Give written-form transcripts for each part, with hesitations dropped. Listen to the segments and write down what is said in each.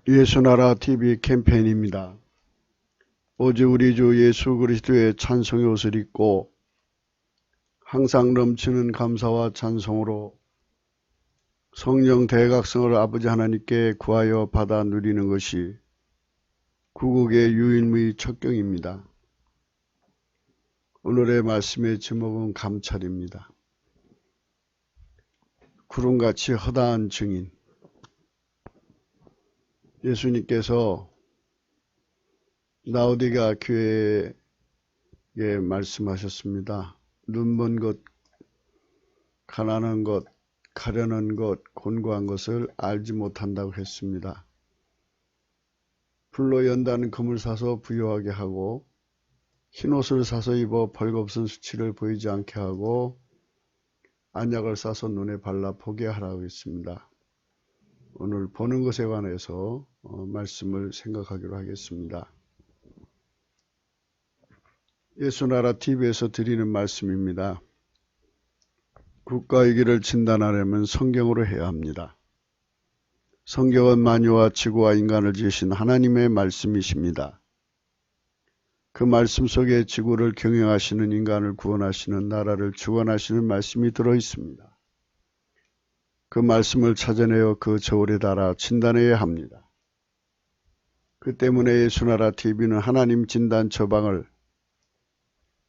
예수나라 TV 캠페인입니다. 오직 우리 주 예수 그리스도의 찬송의 옷을 입고 항상 넘치는 감사와 찬송으로 성령 대각성을 아버지 하나님께 구하여 받아 누리는 것이 구국의 유일무이 척경입니다. 오늘의 말씀의 제목은 감찰입니다. 구름같이 허다한 증인. 예수님께서 라오디게아 교회에 말씀하셨습니다. 눈먼 것, 가난한 것, 가련한 것, 곤고한 것을 알지 못한다고 했습니다. 불로 연다는 금을 사서 부유하게 하고 흰옷을 사서 입어 벌거벗은 수치를 보이지 않게 하고 안약을 사서 눈에 발라 보게 하라고 했습니다. 오늘 보는 것에 관해서 말씀을 생각하기로 하겠습니다. 예수나라 TV에서 드리는 말씀입니다. 국가 위기를 진단하려면 성경으로 해야 합니다. 성경은 만유와 지구와 인간을 지으신 하나님의 말씀이십니다. 그 말씀 속에 지구를 경영하시는, 인간을 구원하시는, 나라를 주관하시는 말씀이 들어있습니다. 그 말씀을 찾아내어 그 저울에 달아 진단해야 합니다. 그 때문에 예수나라 TV는 하나님 진단 처방을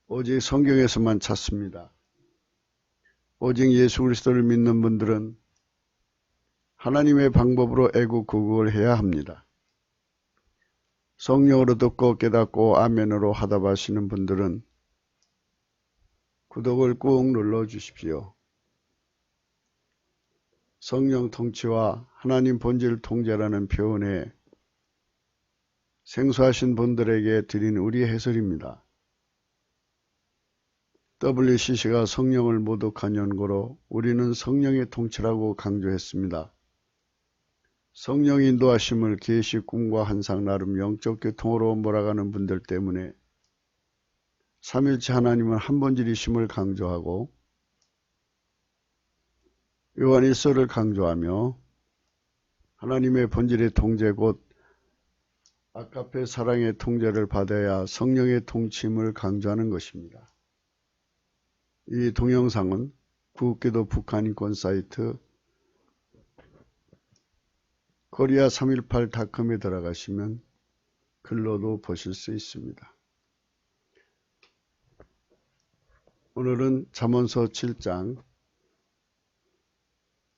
오직 성경에서만 찾습니다. 오직 예수 그리스도를 믿는 분들은 하나님의 방법으로 애국구국을 해야 합니다. 성령으로 듣고 깨닫고 아멘으로 화답하시는 분들은 구독을 꾹 눌러주십시오. 성령 통치와 하나님 본질 통제라는 표현에 생소하신 분들에게 드린 우리 해설입니다. WCC가 성령을 모독한 연고로 우리는 성령의 통치라고 강조했습니다. 성령 인도하심을 계시, 꿈과 환상, 나름 영적 교통으로 몰아가는 분들 때문에 삼일체 하나님은 한 본질이심을 강조하고 요한일서를 강조하며 하나님의 본질의 통제 곧 아가페 사랑의 통제를 받아야 성령의 통치임을 강조하는 것입니다. 이 동영상은 구국기도 북한인권 사이트 korea318.com에 들어가시면 글로도 보실 수 있습니다. 오늘은 잠언서 7장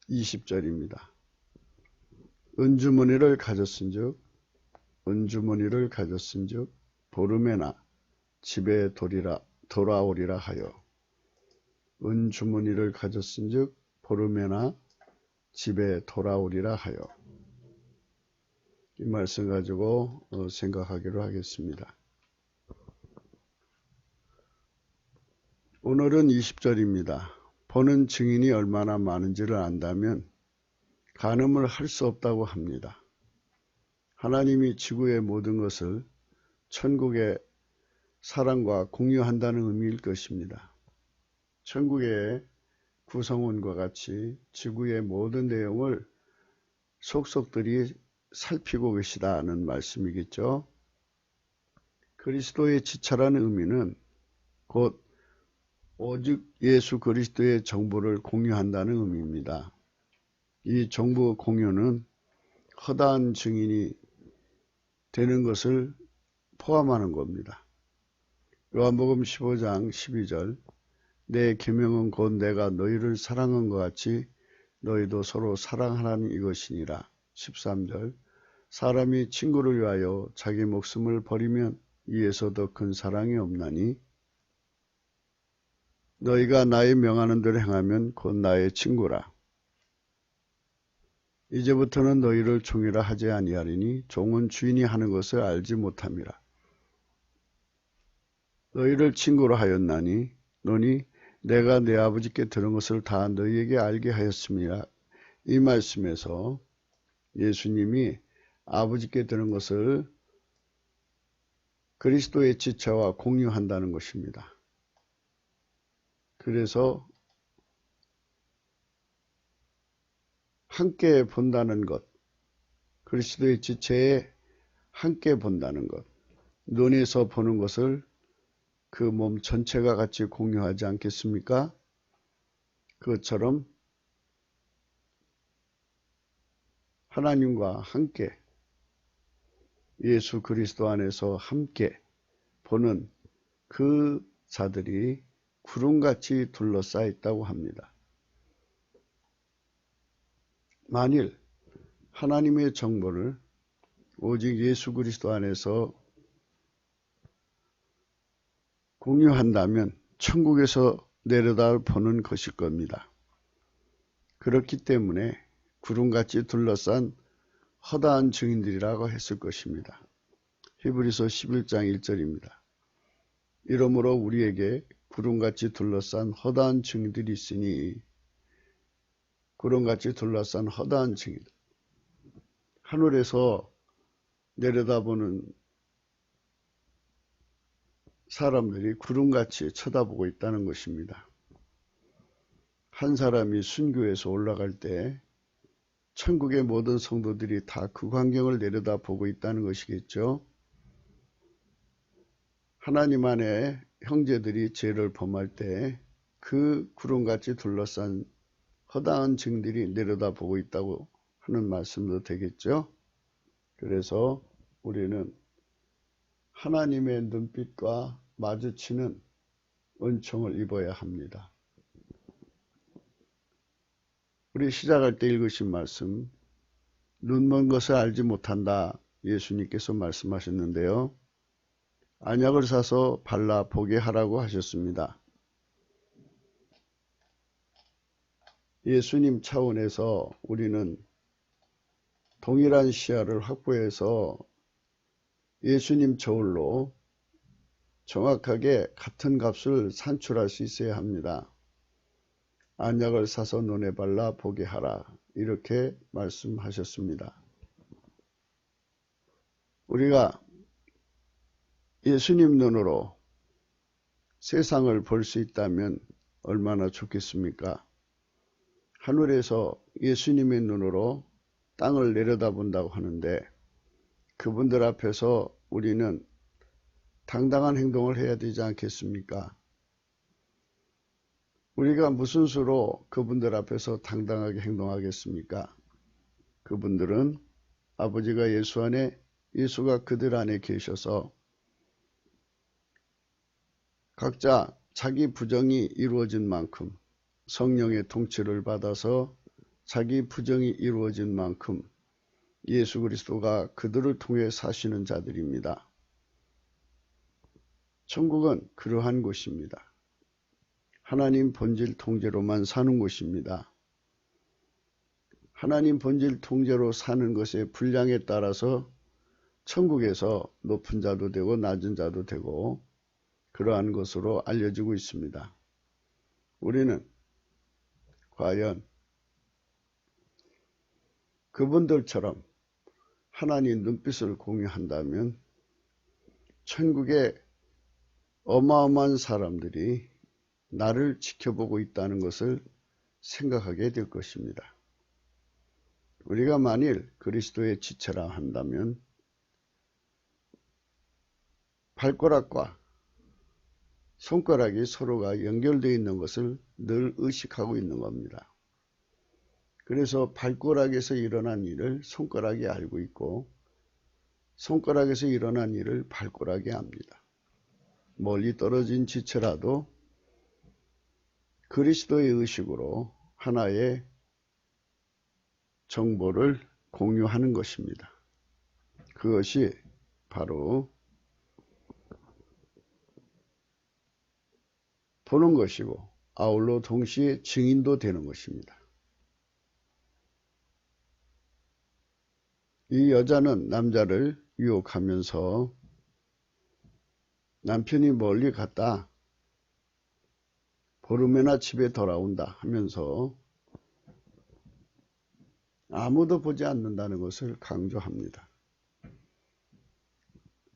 20절입니다. 은주머니를 가졌은즉 보름에나 집에 돌아오리라 하여. 은주머니를 가졌은즉 보름에나 집에 돌아오리라 하여. 이 말씀 가지고 생각하기로 하겠습니다. 오늘은 20절입니다. 보는 증인이 얼마나 많은지를 안다면 가늠을 할 수 없다고 합니다. 하나님이 지구의 모든 것을 천국의 사랑과 공유한다는 의미일 것입니다. 천국의 구성원과 같이 지구의 모든 내용을 속속들이 살피고 계시다는 말씀이겠죠. 그리스도의 지체라는 의미는 곧 오직 예수 그리스도의 정보를 공유한다는 의미입니다. 이 정보 공유는 허다한 증인이 되는 것을 포함하는 겁니다. 요한복음 15장 12절 내 계명은 곧 내가 너희를 사랑한 것 같이 너희도 서로 사랑하라는 이것이니라. 13절 사람이 친구를 위하여 자기 목숨을 버리면 이에서 더 큰 사랑이 없나니 너희가 나의 명하는 대로 행하면 곧 나의 친구라. 이제부터는 너희를 종이라 하지 아니하리니 종은 주인이 하는 것을 알지 못함이라. 너희를 친구로 하였나니 너니 내가 내 아버지께 들은 것을 다 너희에게 알게 하였습니다. 이 말씀에서 예수님이 아버지께 들은 것을 그리스도의 지체와 공유한다는 것입니다. 그래서 함께 본다는 것, 그리스도의 지체에 함께 본다는 것, 눈에서 보는 것을 그 몸 전체가 같이 공유하지 않겠습니까? 그것처럼 하나님과 함께 예수 그리스도 안에서 함께 보는 그 자들이 구름같이 둘러싸여 있다고 합니다. 만일 하나님의 정보를 오직 예수 그리스도 안에서 공유한다면 천국에서 내려다 보는 것일 겁니다. 그렇기 때문에 구름같이 둘러싼 허다한 증인들이라고 했을 것입니다. 히브리서 11장 1절입니다. 이러므로 우리에게 구름같이 둘러싼 허다한 증인들이 있으니, 구름같이 둘러싼 허다한 증인들, 하늘에서 내려다보는 사람들이 구름같이 쳐다보고 있다는 것입니다. 한 사람이 순교해서 올라갈 때 천국의 모든 성도들이 다 그 광경을 내려다보고 있다는 것이겠죠. 하나님 안에 형제들이 죄를 범할 때 그 구름같이 둘러싼 허다한 증들이 내려다보고 있다고 하는 말씀도 되겠죠. 그래서 우리는 하나님의 눈빛과 마주치는 은총을 입어야 합니다. 우리 시작할 때 읽으신 말씀, 눈먼 것을 알지 못한다, 예수님께서 말씀하셨는데요. 안약을 사서 발라 보게 하라고 하셨습니다. 예수님 차원에서 우리는 동일한 시야를 확보해서 예수님 저울로 정확하게 같은 값을 산출할 수 있어야 합니다. 안약을 사서 눈에 발라 보게 하라, 이렇게 말씀하셨습니다. 우리가 예수님 눈으로 세상을 볼 수 있다면 얼마나 좋겠습니까? 하늘에서 예수님의 눈으로 땅을 내려다본다고 하는데, 그분들 앞에서 우리는 당당한 행동을 해야 되지 않겠습니까? 우리가 무슨 수로 그분들 앞에서 당당하게 행동하겠습니까? 그분들은 아버지가 예수 안에, 예수가 그들 안에 계셔서 각자 자기 부정이 이루어진 만큼, 성령의 통치를 받아서 자기 부정이 이루어진 만큼 예수 그리스도가 그들을 통해 사시는 자들입니다. 천국은 그러한 곳입니다. 하나님 본질 통제로만 사는 곳입니다. 하나님 본질 통제로 사는 것의 분량에 따라서 천국에서 높은 자도 되고 낮은 자도 되고 그러한 것으로 알려지고 있습니다. 우리는 과연 그분들처럼 하나님 눈빛을 공유한다면 천국의 어마어마한 사람들이 나를 지켜보고 있다는 것을 생각하게 될 것입니다. 우리가 만일 그리스도의 지체라 한다면 발가락과 손가락이 서로가 연결되어 있는 것을 늘 의식하고 있는 겁니다. 그래서 발가락에서 일어난 일을 손가락이 알고 있고, 손가락에서 일어난 일을 발가락이 압니다. 멀리 떨어진 지체라도 그리스도의 의식으로 하나의 정보를 공유하는 것입니다. 그것이 바로 보는 것이고 아울러 동시에 증인도 되는 것입니다. 이 여자는 남자를 유혹하면서 남편이 멀리 갔다 보름에나 집에 돌아온다 하면서 아무도 보지 않는다는 것을 강조합니다.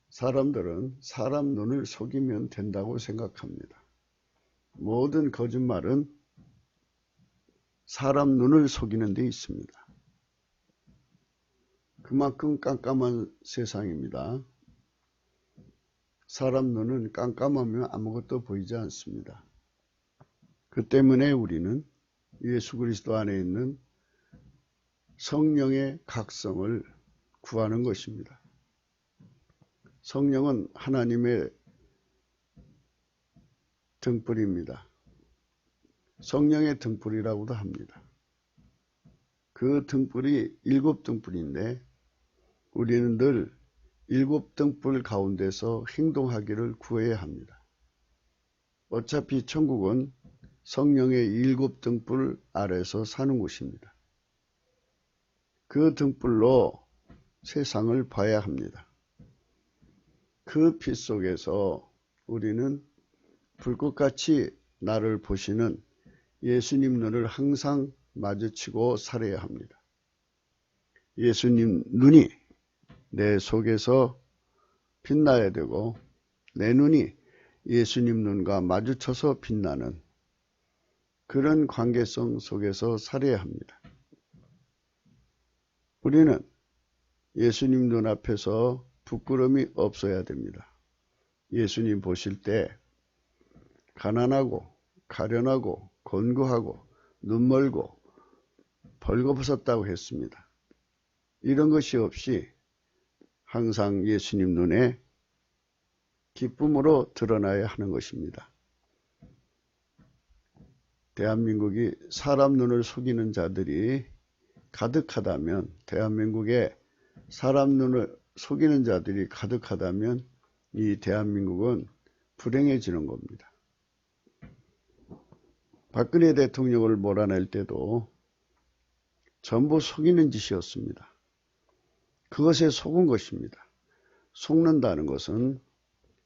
사람들은 사람 눈을 속이면 된다고 생각합니다. 모든 거짓말은 사람 눈을 속이는 데 있습니다. 그만큼 깜깜한 세상입니다. 사람 눈은 깜깜하면 아무것도 보이지 않습니다. 그 때문에 우리는 예수 그리스도 안에 있는 성령의 각성을 구하는 것입니다. 성령은 하나님의 등불입니다. 성령의 등불이라고도 합니다. 그 등불이 7등불인데 우리는 늘 7등불 가운데서 행동하기를 구해야 합니다. 어차피 천국은 성령의 7등불 아래서 사는 곳입니다. 그 등불로 세상을 봐야 합니다. 그 빛 속에서 우리는 불꽃같이 나를 보시는 예수님 눈을 항상 마주치고 살아야 합니다. 예수님 눈이 내 속에서 빛나야 되고 내 눈이 예수님 눈과 마주쳐서 빛나는 그런 관계성 속에서 살아야 합니다. 우리는 예수님 눈앞에서 부끄러움이 없어야 됩니다. 예수님 보실 때 가난하고 가련하고 곤고하고 눈멀고 벌거벗었다고 했습니다. 이런 것이 없이 항상 예수님 눈에 기쁨으로 드러나야 하는 것입니다. 대한민국이 사람 눈을 속이는 자들이 가득하다면, 대한민국에 사람 눈을 속이는 자들이 가득하다면 이 대한민국은 불행해지는 겁니다. 박근혜 대통령을 몰아낼 때도 전부 속이는 짓이었습니다. 그것에 속은 것입니다. 속는다는 것은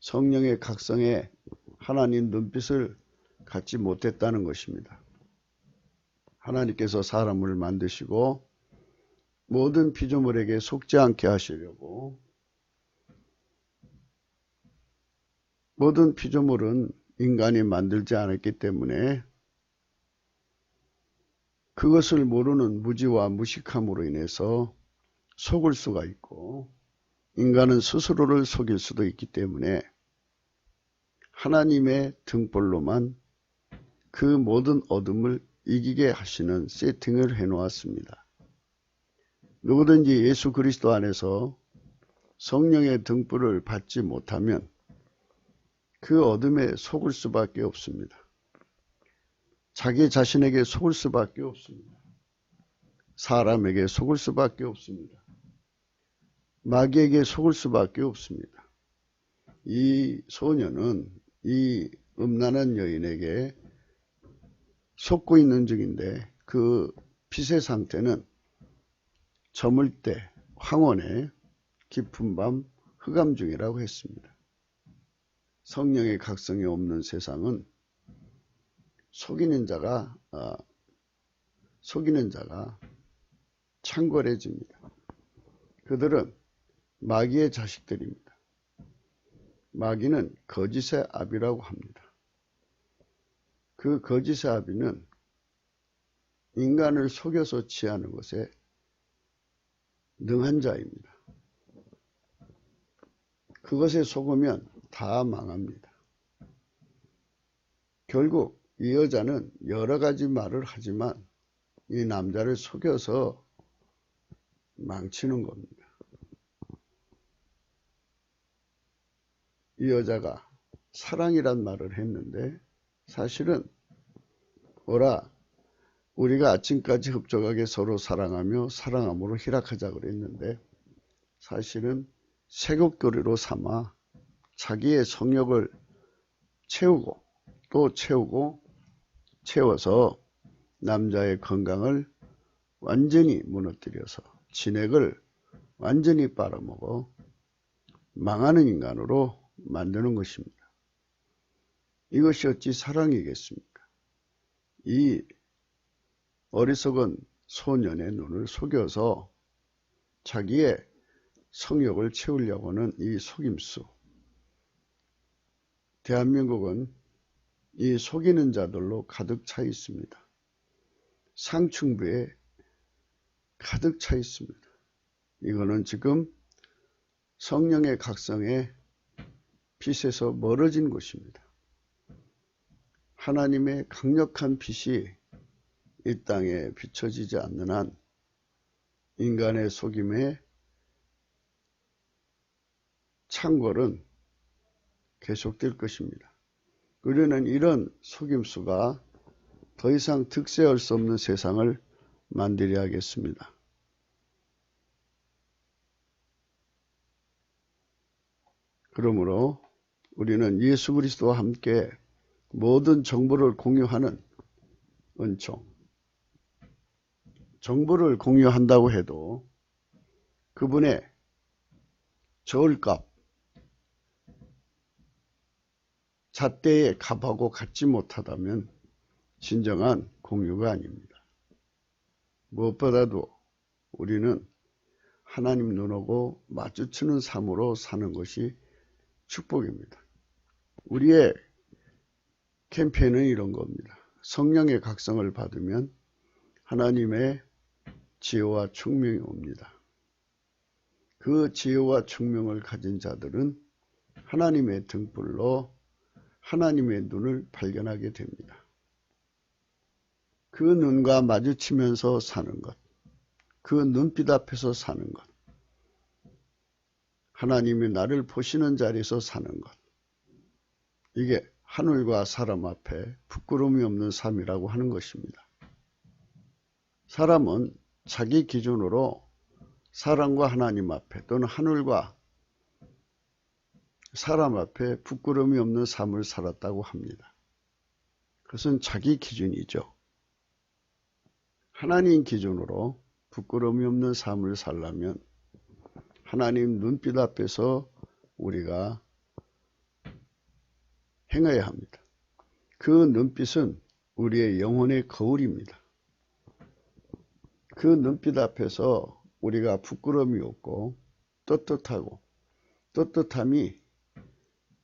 성령의 각성에 하나님 눈빛을 갖지 못했다는 것입니다. 하나님께서 사람을 만드시고 모든 피조물에게 속지 않게 하시려고, 모든 피조물은 인간이 만들지 않았기 때문에 그것을 모르는 무지와 무식함으로 인해서 속을 수가 있고, 인간은 스스로를 속일 수도 있기 때문에 하나님의 등불로만 그 모든 어둠을 이기게 하시는 세팅을 해놓았습니다. 누구든지 예수 그리스도 안에서 성령의 등불을 받지 못하면 그 어둠에 속을 수밖에 없습니다. 자기 자신에게 속을 수밖에 없습니다. 사람에게 속을 수밖에 없습니다. 마귀에게 속을 수밖에 없습니다. 이 소녀는 이 음란한 여인에게 속고 있는 중인데 그 빛의 상태는 저물 때 황혼의 깊은 밤 흑암 중이라고 했습니다. 성령의 각성이 없는 세상은 속이는 자가 창궐해집니다. 그들은 마귀의 자식들입니다. 마귀는 거짓의 아비라고 합니다. 그 거짓의 아비는 인간을 속여서 취하는 것에 능한 자입니다. 그것에 속으면 다 망합니다. 결국 이 여자는 여러 가지 말을 하지만 이 남자를 속여서 망치는 겁니다. 이 여자가 사랑이란 말을 했는데 사실은 오라 우리가 아침까지 흡족하게 서로 사랑하며 사랑함으로 희락하자 그랬는데 사실은 세곡거리로 삼아 자기의 성욕을 채우고 또 채워서 남자의 건강을 완전히 무너뜨려서 진액을 완전히 빨아먹어 망하는 인간으로 만드는 것입니다. 이것이 어찌 사랑이겠습니까? 이 어리석은 소년의 눈을 속여서 자기의 성욕을 채우려고 하는 이 속임수. 대한민국은 이 속이는 자들로 가득 차 있습니다. 상층부에 가득 차 있습니다. 이거는 지금 성령의 각성의 빛에서 멀어진 것입니다. 하나님의 강력한 빛이 이 땅에 비춰지지 않는 한 인간의 속임에 창궐은 계속될 것입니다. 우리는 이런 속임수가 더 이상 득세할 수 없는 세상을 만들어야 하겠습니다. 그러므로 우리는 예수 그리스도와 함께 모든 정보를 공유하는 은총, 정보를 공유한다고 해도 그분의 저울값, 잣대의 값하고 같지 못하다면 진정한 공유가 아닙니다. 무엇보다도 우리는 하나님 눈하고 마주치는 삶으로 사는 것이 축복입니다. 우리의 캠페인은 이런 겁니다. 성령의 각성을 받으면 하나님의 지혜와 총명이 옵니다. 그 지혜와 총명을 가진 자들은 하나님의 등불로 하나님의 눈을 발견하게 됩니다. 그 눈과 마주치면서 사는 것, 그 눈빛 앞에서 사는 것, 하나님이 나를 보시는 자리에서 사는 것, 이게 하늘과 사람 앞에 부끄러움이 없는 삶이라고 하는 것입니다. 사람은 자기 기준으로 사람과 하나님 앞에 또는 하늘과 사람 앞에 부끄러움이 없는 삶을 살았다고 합니다. 그것은 자기 기준이죠. 하나님 기준으로 부끄러움이 없는 삶을 살려면 하나님 눈빛 앞에서 우리가 행해야 합니다. 그 눈빛은 우리의 영혼의 거울입니다. 그 눈빛 앞에서 우리가 부끄러움이 없고 떳떳하고 떳떳함이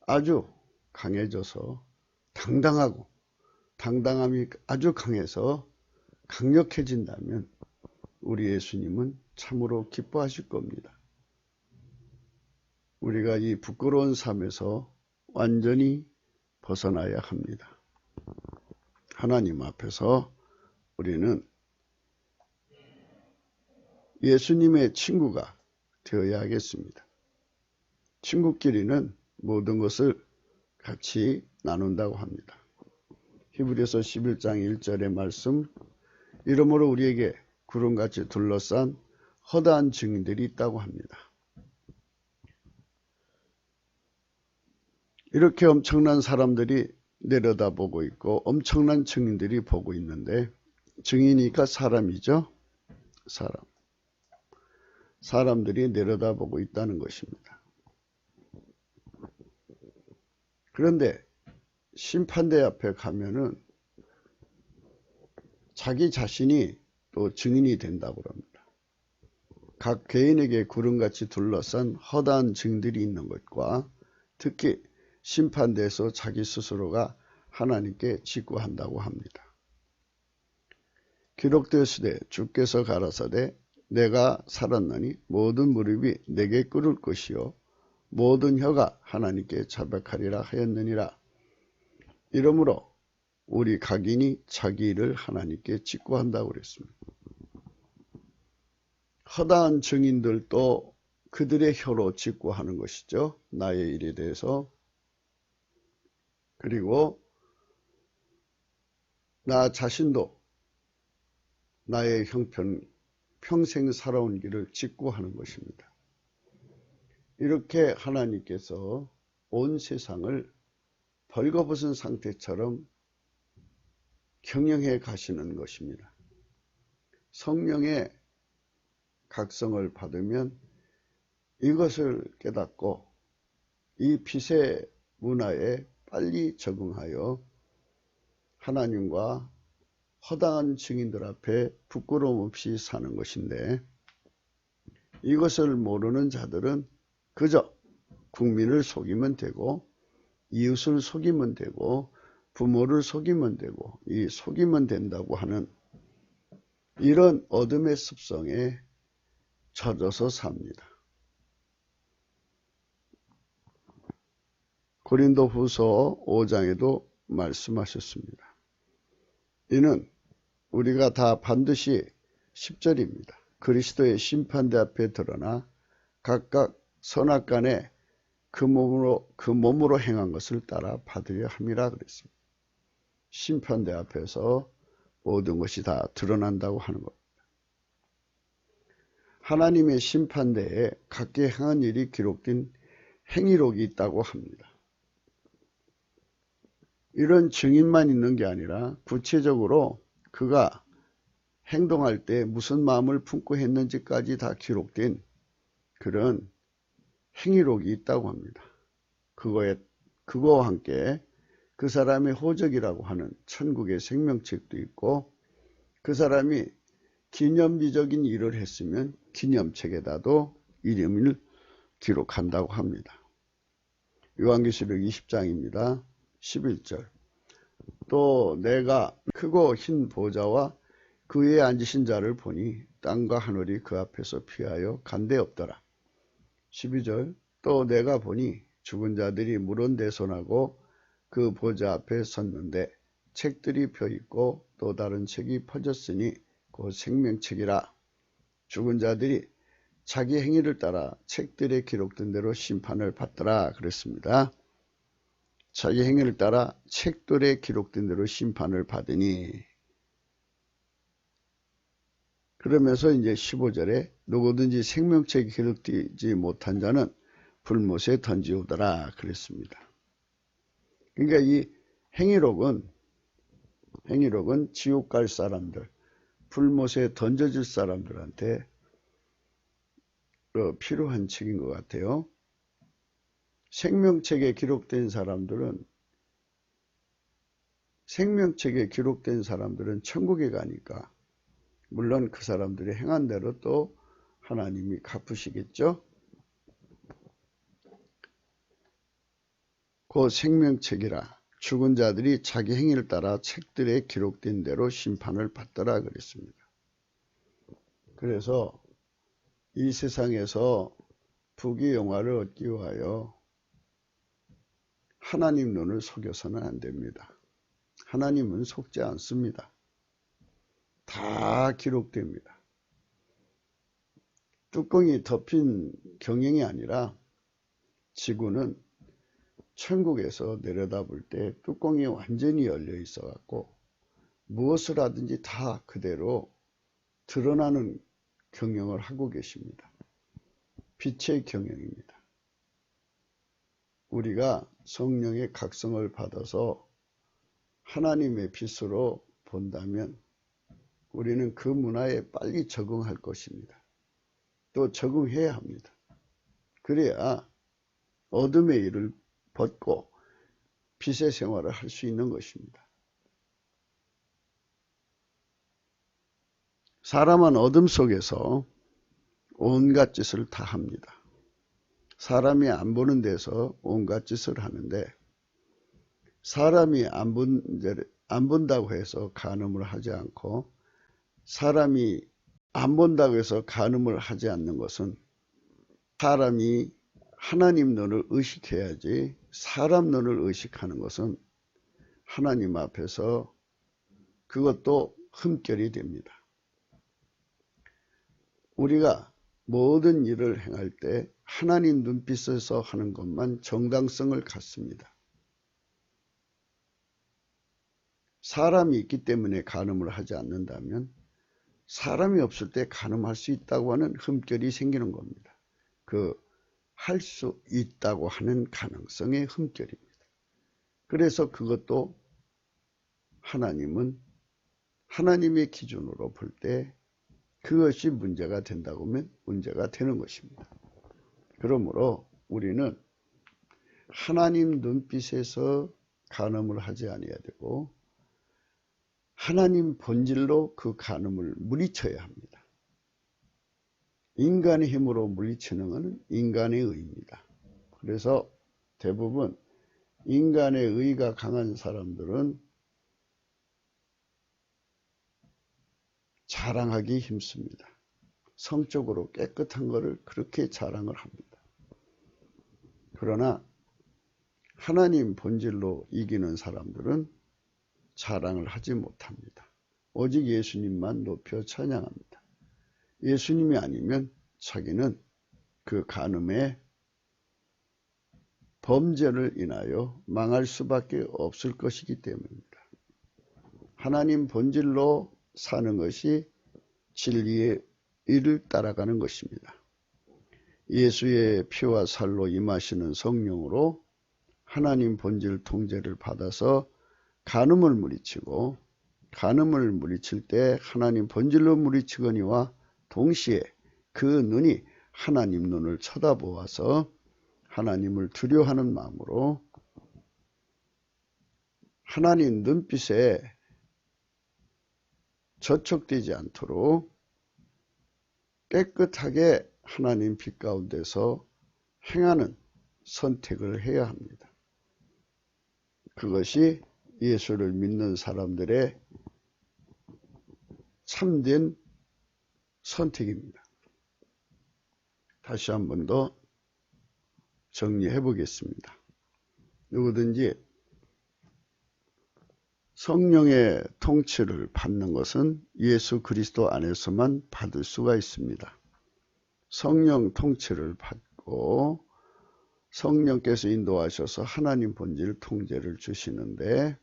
아주 강해져서 당당하고 당당함이 아주 강해서 강력해진다면 우리 예수님은 참으로 기뻐하실 겁니다. 우리가 이 부끄러운 삶에서 완전히 벗어나야 합니다. 하나님 앞에서 우리는 예수님의 친구가 되어야 하겠습니다. 친구끼리는 모든 것을 같이 나눈다고 합니다. 히브리서 11장 1절의 말씀, 이러므로 우리에게 구름같이 둘러싼 허다한 증인들이 있다고 합니다. 이렇게 엄청난 사람들이 내려다보고 있고 엄청난 증인들이 보고 있는데, 증인이니까 사람이죠. 사람들이 내려다보고 있다는 것입니다. 그런데 심판대 앞에 가면은 자기 자신이 또 증인이 된다고 합니다. 각 개인에게 구름같이 둘러싼 허다한 증들이 있는 것과 특히 심판대에서 자기 스스로가 하나님께 직구한다고 합니다. 기록되었으되 주께서 가라사대 내가 살았나니 모든 무릎이 내게 꿇을 것이요 모든 혀가 하나님께 자백하리라 하였느니라. 이러므로 우리 각인이 자기 일을 하나님께 직구한다고 그랬습니다. 허다한 증인들도 그들의 혀로 직구하는 것이죠. 나의 일에 대해서. 그리고 나 자신도 나의 형편, 평생 살아온 길을 직구하는 것입니다. 이렇게 하나님께서 온 세상을 벌거벗은 상태처럼 경영해 가시는 것입니다. 성령의 각성을 받으면 이것을 깨닫고 이 빛의 문화에 빨리 적응하여 하나님과 허다한 증인들 앞에 부끄러움 없이 사는 것인데, 이것을 모르는 자들은 그저 국민을 속이면 되고 이웃을 속이면 되고 부모를 속이면 되고 이 속이면 된다고 하는 이런 어둠의 습성에 젖어서 삽니다. 고린도후서 5장에도 말씀하셨습니다. 이는 우리가 다 반드시 10절입니다. 그리스도의 심판대 앞에 드러나 각각 선악간에 그 몸으로 행한 것을 따라 받으려 함이라 그랬습니다. 심판대 앞에서 모든 것이 다 드러난다고 하는 겁니다. 하나님의 심판대에 각기 행한 일이 기록된 행위록이 있다고 합니다. 이런 증인만 있는 게 아니라 구체적으로 그가 행동할 때 무슨 마음을 품고 했는지까지 다 기록된 그런 행위록이 있다고 합니다. 그거와 함께 그 사람의 호적이라고 하는 천국의 생명책도 있고, 그 사람이 기념비적인 일을 했으면 기념책에다도 이름을 기록한다고 합니다. 요한계시록 20장입니다. 11절. 또 내가 크고 흰 보좌와 그 위에 앉으신 자를 보니 땅과 하늘이 그 앞에서 피하여 간데 없더라. 12절. 또 내가 보니 죽은 자들이 물은대손하고 그 보좌 앞에 섰는데 책들이 펴있고 또 다른 책이 퍼졌으니 그 생명책이라. 죽은 자들이 자기 행위를 따라 책들에 기록된 대로 심판을 받더라 그랬습니다. 자기 행위를 따라 책들에 기록된 대로 심판을 받으니, 그러면서 이제 15절에 누구든지 생명책에 기록되지 못한 자는 불못에 던지우더라 그랬습니다. 그러니까 이 행위록은 지옥 갈 사람들, 불못에 던져질 사람들한테 필요한 책인 것 같아요. 생명책에 기록된 사람들은 천국에 가니까 물론 그 사람들이 행한 대로 또 하나님이 갚으시겠죠. 그 생명책이라. 죽은 자들이 자기 행위를 따라 책들에 기록된 대로 심판을 받더라 그랬습니다. 그래서 이 세상에서 부귀영화를 얻기 위하여 하나님 눈을 속여서는 안 됩니다. 하나님은 속지 않습니다. 다 기록됩니다. 뚜껑이 덮인 경영이 아니라 지구는 천국에서 내려다볼 때 뚜껑이 완전히 열려 있어 갖고 무엇을 하든지 다 그대로 드러나는 경영을 하고 계십니다. 빛의 경영입니다. 우리가 성령의 각성을 받아서 하나님의 빛으로 본다면 우리는 그 문화에 빨리 적응할 것입니다. 또 적응해야 합니다. 그래야 어둠의 일을 벗고 빛의 생활을 할 수 있는 것입니다. 사람은 어둠 속에서 온갖 짓을 다 합니다. 사람이 안 보는 데서 온갖 짓을 하는데, 사람이 안 본다고 해서 간음을 하지 않고, 사람이 안 본다고 해서 간음을 하지 않는 것은 사람이 하나님 눈을 의식해야지, 사람 눈을 의식하는 것은 하나님 앞에서 그것도 흠결이 됩니다. 우리가 모든 일을 행할 때 하나님 눈빛에서 하는 것만 정당성을 갖습니다. 사람이 있기 때문에 간음을 하지 않는다면 사람이 없을 때 간음할 수 있다고 하는 흠결이 생기는 겁니다. 할 수 있다고 하는 가능성의 흠결입니다. 그래서 그것도 하나님은 하나님의 기준으로 볼 때 그것이 문제가 된다고 하면 문제가 되는 것입니다. 그러므로 우리는 하나님 눈빛에서 간음을 하지 아니해야 되고 하나님 본질로 그 간음을 물리쳐야 합니다. 인간의 힘으로 물리치는 것은 인간의 의입니다. 그래서 대부분 인간의 의가 강한 사람들은 자랑하기 힘씁니다. 성적으로 깨끗한 것을 그렇게 자랑을 합니다. 그러나 하나님 본질로 이기는 사람들은 자랑을 하지 못합니다. 오직 예수님만 높여 찬양합니다. 예수님이 아니면 자기는 그 간음의 범죄를 인하여 망할 수밖에 없을 것이기 때문입니다. 하나님 본질로 사는 것이 진리의 일을 따라가는 것입니다. 예수의 피와 살로 임하시는 성령으로 하나님 본질 통제를 받아서 간음을 물리치고, 간음을 물리칠 때 하나님 본질로 물리치거니와 동시에 그 눈이 하나님 눈을 쳐다보아서 하나님을 두려워하는 마음으로 하나님 눈빛에 저촉되지 않도록 깨끗하게 하나님 빛 가운데서 행하는 선택을 해야 합니다. 그것이 예수를 믿는 사람들의 참된 선택입니다. 다시 한 번 더 정리해 보겠습니다. 누구든지 성령의 통치를 받는 것은 예수 그리스도 안에서만 받을 수가 있습니다. 성령 통치를 받고 성령께서 인도하셔서 하나님 본질 통제를 주시는데,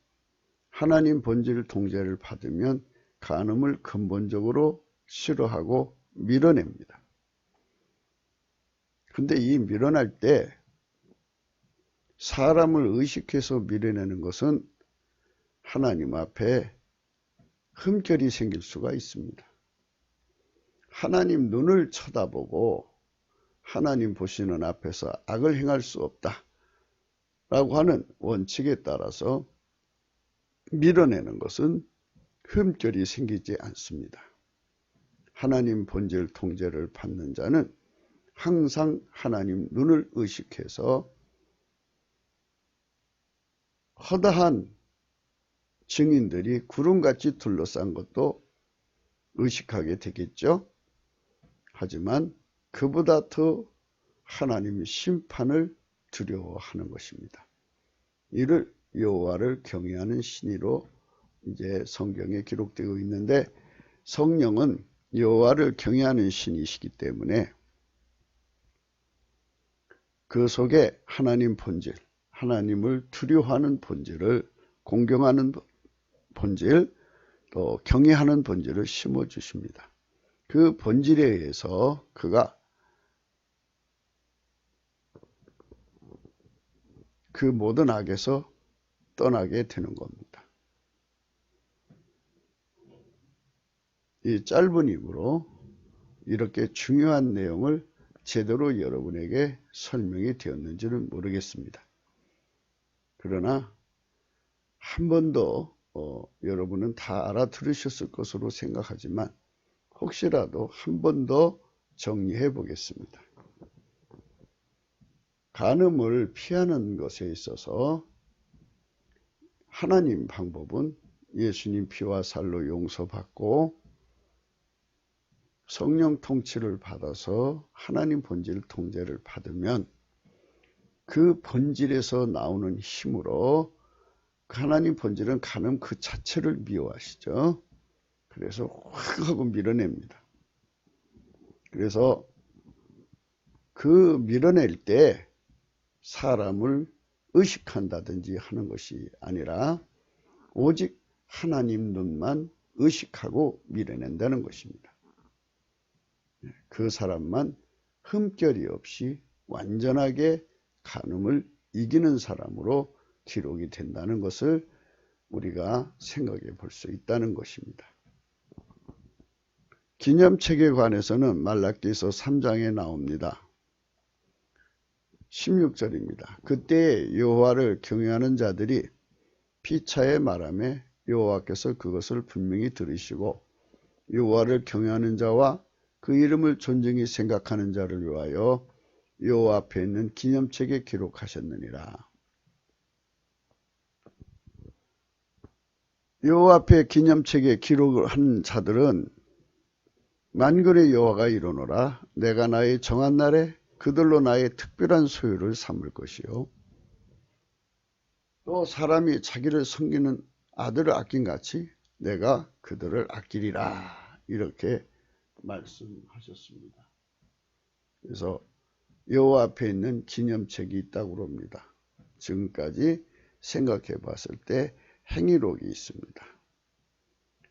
하나님 본질 통제를 받으면 간음을 근본적으로 싫어하고 밀어냅니다. 근데 이 밀어낼 때 사람을 의식해서 밀어내는 것은 하나님 앞에 흠결이 생길 수가 있습니다. 하나님 눈을 쳐다보고 하나님 보시는 앞에서 악을 행할 수 없다 라고 하는 원칙에 따라서 밀어내는 것은 흠결이 생기지 않습니다. 하나님 본질 통제를 받는 자는 항상 하나님 눈을 의식해서 허다한 증인들이 구름같이 둘러싼 것도 의식하게 되겠죠. 하지만 그보다 더 하나님의 심판을 두려워하는 것입니다. 이를 여호와를 경외하는 신이로 이제 성경에 기록되어 있는데, 성령은 여호와를 경외하는 신이시기 때문에 그 속에 하나님 본질, 하나님을 두려워하는 본질을, 공경하는 본질, 또 경외하는 본질을 심어주십니다. 그 본질에 의해서 그가 그 모든 악에서 떠나게 되는 겁니다. 이 짧은 입으로 이렇게 중요한 내용을 제대로 여러분에게 설명이 되었는지는 모르겠습니다. 그러나 한 번 더 여러분은 다 알아들으셨을 것으로 생각하지만 혹시라도 한 번 더 정리해 보겠습니다. 간음을 피하는 것에 있어서 하나님 방법은 예수님 피와 살로 용서받고 성령 통치를 받아서 하나님 본질 통제를 받으면 그 본질에서 나오는 힘으로, 하나님 본질은 간음 그 자체를 미워하시죠. 그래서 확 하고 밀어냅니다. 그래서 그 밀어낼 때 사람을 의식한다든지 하는 것이 아니라 오직 하나님 눈만 의식하고 밀어낸다는 것입니다. 그 사람만 흠결이 없이 완전하게 간음을 이기는 사람으로 기록이 된다는 것을 우리가 생각해 볼 수 있다는 것입니다. 기념책에 관해서는 말라기서 3장에 나옵니다. 16절입니다. 그때 여호와를 경외하는 자들이 피차에 말하매 여호와께서 그것을 분명히 들으시고 여호와를 경외하는 자와 그 이름을 존중히 생각하는 자를 위하여 여호와 앞에 있는 기념책에 기록하셨느니라. 여호와 앞에 기념책에 기록을 한 자들은 만군의 여호와가 이르노라. 내가 나의 정한 날에 그들로 나의 특별한 소유를 삼을 것이요. 또 사람이 자기를 섬기는 아들을 아낀같이 내가 그들을 아끼리라. 이렇게 말씀하셨습니다. 그래서 여호와 앞에 있는 기념책이 있다고 합니다. 지금까지 생각해 봤을 때 행위록이 있습니다.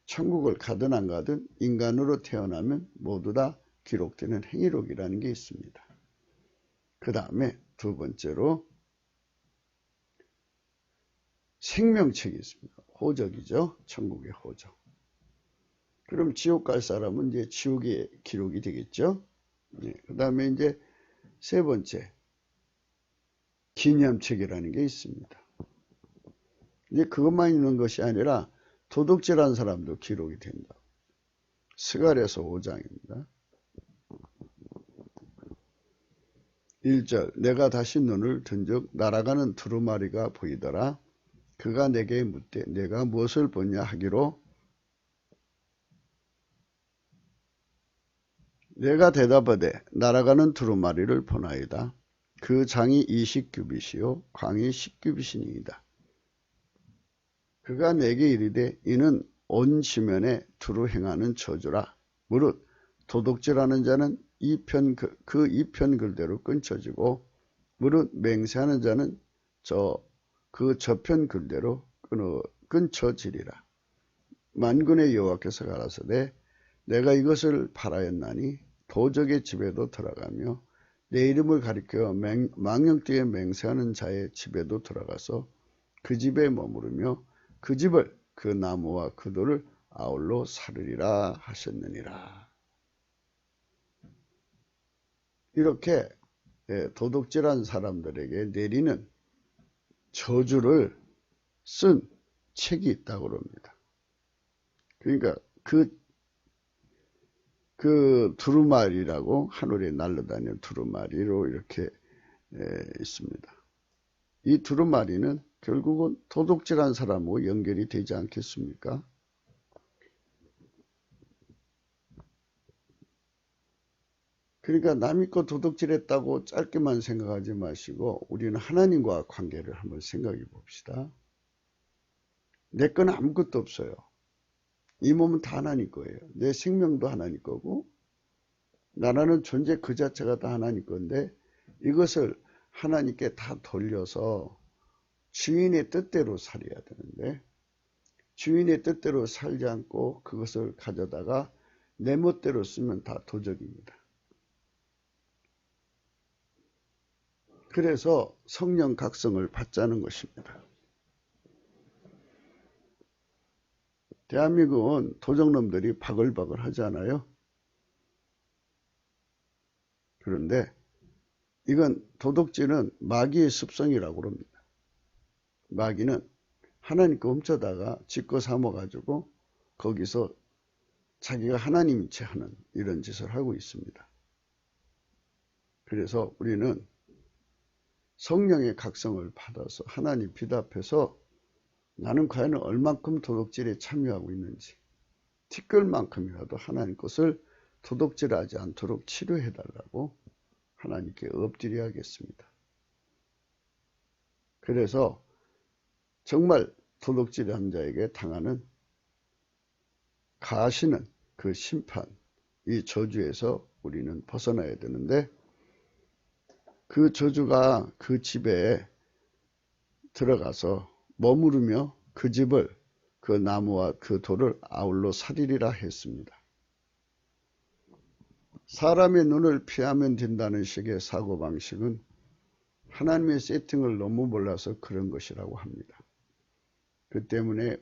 천국을 가든 안 가든 인간으로 태어나면 모두 다 기록되는 행위록이라는 게 있습니다. 그 다음에 두 번째로 생명책이 있습니다. 호적이죠. 천국의 호적. 그럼 지옥 갈 사람은 이제 지옥의 기록이 되겠죠. 그 다음에 이제 세 번째 기념책이라는 게 있습니다. 이제 그것만 있는 것이 아니라 도둑질한 사람도 기록이 된다. 스가랴서 5장입니다. 1절 내가 다시 눈을 든즉 날아가는 두루마리가 보이더라. 그가 내게 묻되 내가 무엇을 보냐 하기로 내가 대답하되 날아가는 두루마리를 보나이다. 그 장이 20규빗이요 광이 10규빗이니이다. 그가 내게 이르되 이는 온 지면에 두루 행하는 저주라. 무릇 도둑질하는 자는 그 이편 글대로 끊쳐지고 무릇 맹세하는 자는 그 저편 글대로 끊쳐지리라. 만군의 여호와께서 가라사대 내가 이것을 바라였나니 도적의 집에도 들어가며 내 이름을 가리켜 망령되게 맹세하는 자의 집에도 들어가서 그 집에 머무르며 그 집을 그 나무와 그 돌을 아울러 사르리라 하셨느니라. 이렇게 도둑질한 사람들에게 내리는 저주를 쓴 책이 있다고 합니다. 그러니까 그 두루마리라고 하늘에 날아다니는 두루마리로 이렇게 있습니다. 이 두루마리는 결국은 도둑질한 사람하고 연결이 되지 않겠습니까? 그러니까 남이 거 도둑질했다고 짧게만 생각하지 마시고 우리는 하나님과 관계를 한번 생각해 봅시다. 내 건 아무것도 없어요. 이 몸은 다 하나님 거예요. 내 생명도 하나님 거고 나라는 존재 그 자체가 다 하나님 건데 이것을 하나님께 다 돌려서 주인의 뜻대로 살아야 되는데 주인의 뜻대로 살지 않고 그것을 가져다가 내 멋대로 쓰면 다 도적입니다. 그래서 성령 각성을 받자는 것입니다. 대한민국은 도적놈들이 바글바글 하잖아요. 그런데 이건 도둑질은 마귀의 습성이라고 합니다. 마귀는 하나님 거 훔쳐다가 지거 삼아가지고 거기서 자기가 하나님인 채 하는 이런 짓을 하고 있습니다. 그래서 우리는 성령의 각성을 받아서 하나님 빛 앞에서 나는 과연 얼만큼 도둑질에 참여하고 있는지 티끌만큼이라도 하나님 것을 도둑질하지 않도록 치료해달라고 하나님께 엎드려야겠습니다. 그래서 정말 도둑질한 자에게 당하는 가시는 그 심판, 이 저주에서 우리는 벗어나야 되는데 그 저주가 그 집에 들어가서 머무르며 그 집을 그 나무와 그 돌을 아울러 사리리라 했습니다. 사람의 눈을 피하면 된다는 식의 사고방식은 하나님의 세팅을 너무 몰라서 그런 것이라고 합니다. 그 때문에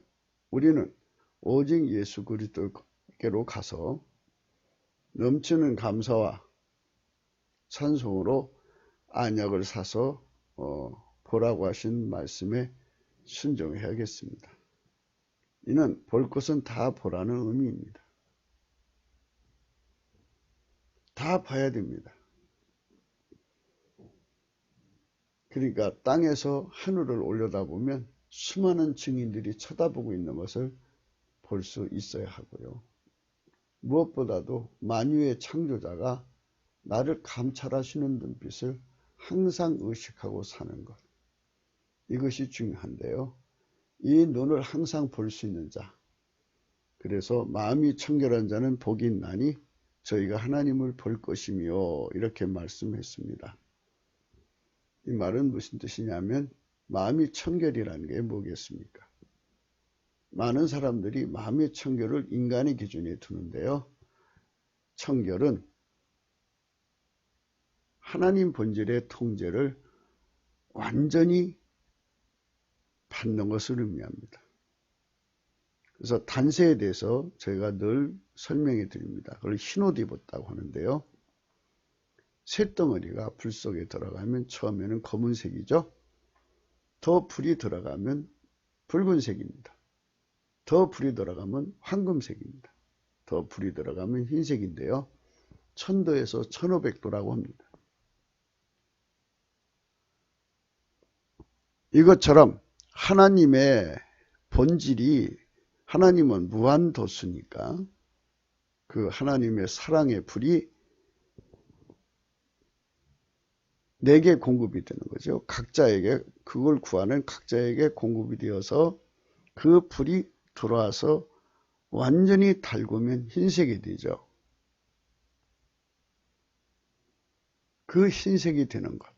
우리는 오직 예수 그리스도께로 가서 넘치는 감사와 찬송으로 안약을 사서 보라고 하신 말씀에 순종해야겠습니다. 이는 볼 것은 다 보라는 의미입니다. 다 봐야 됩니다. 그러니까 땅에서 하늘을 올려다보면 수많은 증인들이 쳐다보고 있는 것을 볼 수 있어야 하고요. 무엇보다도 만유의 창조자가 나를 감찰하시는 눈빛을 항상 의식하고 사는 것. 이것이 중요한데요. 이 눈을 항상 볼 수 있는 자. 그래서 마음이 청결한 자는 복이 있나니 저희가 하나님을 볼 것이며 이렇게 말씀했습니다. 이 말은 무슨 뜻이냐면 마음이 청결이라는 게 뭐겠습니까? 많은 사람들이 마음의 청결을 인간의 기준에 두는데요. 청결은 하나님 본질의 통제를 완전히 받는 것을 의미합니다. 그래서 단세에 대해서 저희가 늘 설명해 드립니다. 그걸 흰옷 입었다고 하는데요. 쇳덩어리가 불 속에 들어가면 처음에는 검은색이죠. 더 불이 들어가면 붉은색입니다. 더 불이 들어가면 황금색입니다. 더 불이 들어가면 흰색인데요. 1000도에서 1500도라고 합니다. 이것처럼 하나님의 본질이 하나님은 무한도수니까 그 하나님의 사랑의 불이 내게 공급이 되는 거죠. 각자에게 그걸 구하는 각자에게 공급이 되어서 그 불이 들어와서 완전히 달구면 흰색이 되죠. 그 흰색이 되는 것.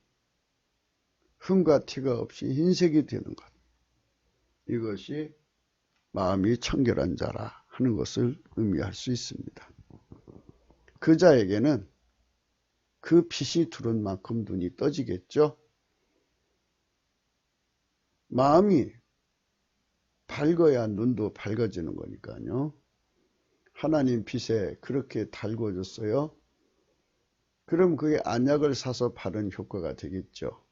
흠과 티가 없이 흰색이 되는 것. 이것이 마음이 청결한 자라 하는 것을 의미할 수 있습니다. 그 자에게는 그 빛이 들어온 만큼 눈이 떠지겠죠. 마음이 밝아야 눈도 밝아지는 거니까요. 하나님 빛에 그렇게 달궈졌어요. 그럼 그게 안약을 사서 바른 효과가 되겠죠.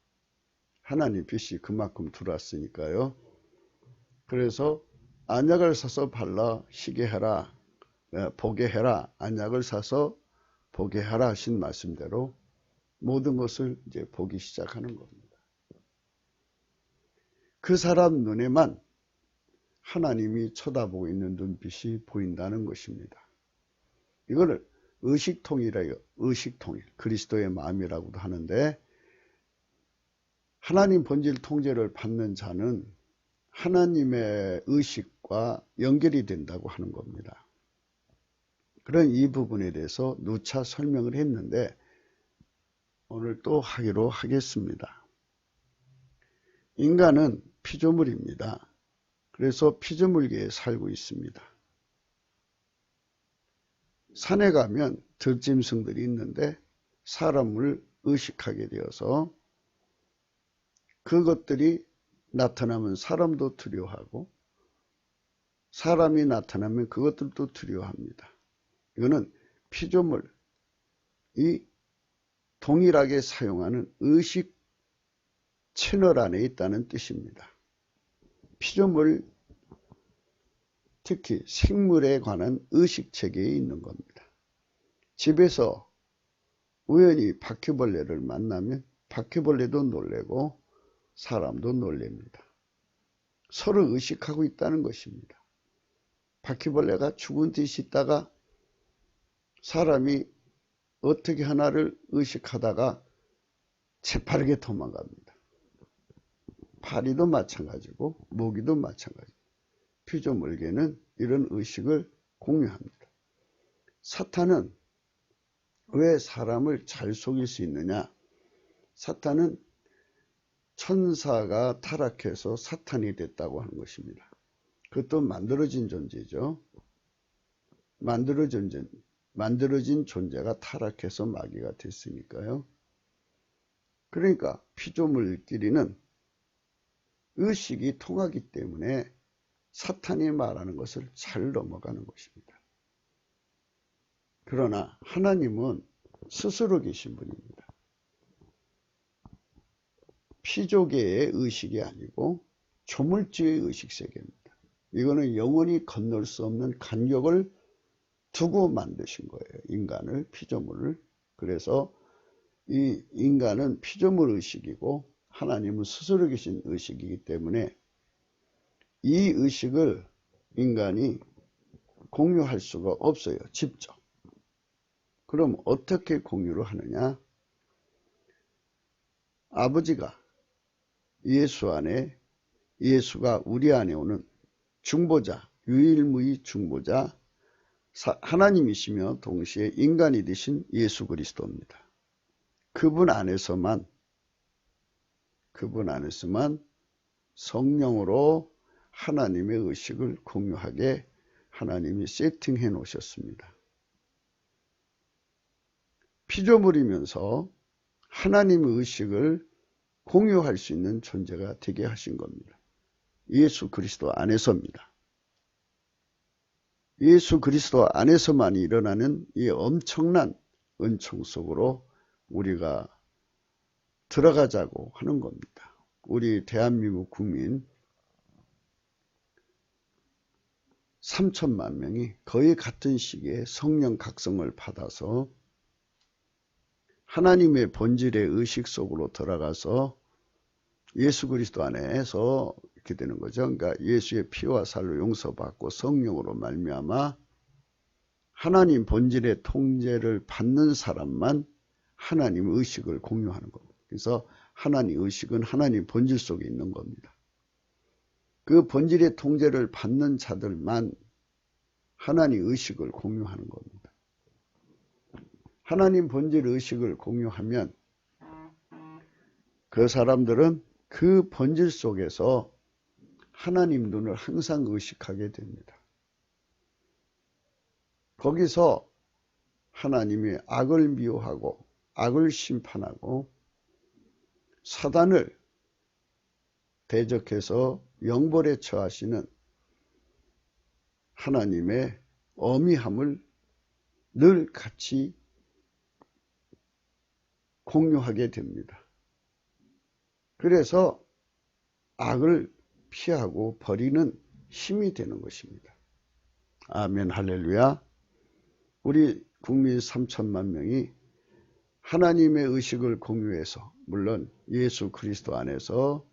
하나님 빛이 그만큼 들어왔으니까요. 그래서 안약을 사서 발라 시게 해라, 보게 해라, 안약을 사서 보게 하라 하신 말씀대로 모든 것을 이제 보기 시작하는 겁니다. 그 사람 눈에만 하나님이 쳐다보고 있는 눈빛이 보인다는 것입니다. 이거를 의식통일이에요. 의식통일, 그리스도의 마음이라고도 하는데 하나님 본질 통제를 받는 자는 하나님의 의식과 연결이 된다고 하는 겁니다. 그런 이 부분에 대해서 누차 설명을 했는데 오늘 또 하기로 하겠습니다. 인간은 피조물입니다. 그래서 피조물계에 살고 있습니다. 산에 가면 들짐승들이 있는데 사람을 의식하게 되어서 그것들이 나타나면 사람도 두려워하고 사람이 나타나면 그것들도 두려워합니다. 이거는 피조물이 동일하게 사용하는 의식 채널 안에 있다는 뜻입니다. 피조물, 특히 생물에 관한 의식체계에 있는 겁니다. 집에서 우연히 바퀴벌레를 만나면 바퀴벌레도 놀래고 사람도 놀랍니다. 서로 의식하고 있다는 것입니다. 바퀴벌레가 죽은 듯이 있다가 사람이 어떻게 하나를 의식하다가 재빠르게 도망갑니다. 파리도 마찬가지고 모기도 마찬가지고 피조물계는 이런 의식을 공유합니다. 사탄은 왜 사람을 잘 속일 수 있느냐? 사탄은 천사가 타락해서 사탄이 됐다고 하는 것입니다. 그것도 만들어진 존재죠. 만들어진 존재가 타락해서 마귀가 됐으니까요. 그러니까 피조물끼리는 의식이 통하기 때문에 사탄이 말하는 것을 잘 넘어가는 것입니다. 그러나 하나님은 스스로 계신 분입니다. 피조계의 의식이 아니고 조물주의 의식세계입니다. 이거는 영원히 건널 수 없는 간격을 두고 만드신 거예요. 인간을, 피조물을. 그래서 이 인간은 피조물 의식이고 하나님은 스스로 계신 의식이기 때문에 이 의식을 인간이 공유할 수가 없어요. 직접. 그럼 어떻게 공유를 하느냐? 아버지가 예수 안에, 예수가 우리 안에 오는 중보자, 유일무이 중보자, 하나님이시며 동시에 인간이 되신 예수 그리스도입니다. 그분 안에서만 성령으로 하나님의 의식을 공유하게 하나님이 세팅해 놓으셨습니다. 피조물이면서 하나님의 의식을 공유할 수 있는 존재가 되게 하신 겁니다. 예수 그리스도 안에서입니다. 예수 그리스도 안에서만 일어나는 이 엄청난 은총 속으로 우리가 들어가자고 하는 겁니다. 우리 대한민국 국민 3천만 명이 거의 같은 시기에 성령 각성을 받아서 하나님의 본질의 의식 속으로 들어가서 예수 그리스도 안에서 이렇게 되는 거죠. 그러니까 예수의 피와 살로 용서받고 성령으로 말미암아 하나님 본질의 통제를 받는 사람만 하나님 의식을 공유하는 겁니다. 그래서 하나님 의식은 하나님 본질 속에 있는 겁니다. 그 본질의 통제를 받는 자들만 하나님 의식을 공유하는 겁니다. 하나님 본질 의식을 공유하면 그 사람들은 그 본질 속에서 하나님 눈을 항상 의식하게 됩니다. 거기서 하나님이 악을 미워하고 악을 심판하고 사단을 대적해서 영벌에 처하시는 하나님의 어미함을 늘 같이 공유하게 됩니다. 그래서 악을 피하고 버리는 힘이 되는 것입니다. 아멘, 할렐루야. 우리 국민 3천만 명이 하나님의 의식을 공유해서, 물론 예수 그리스도 안에서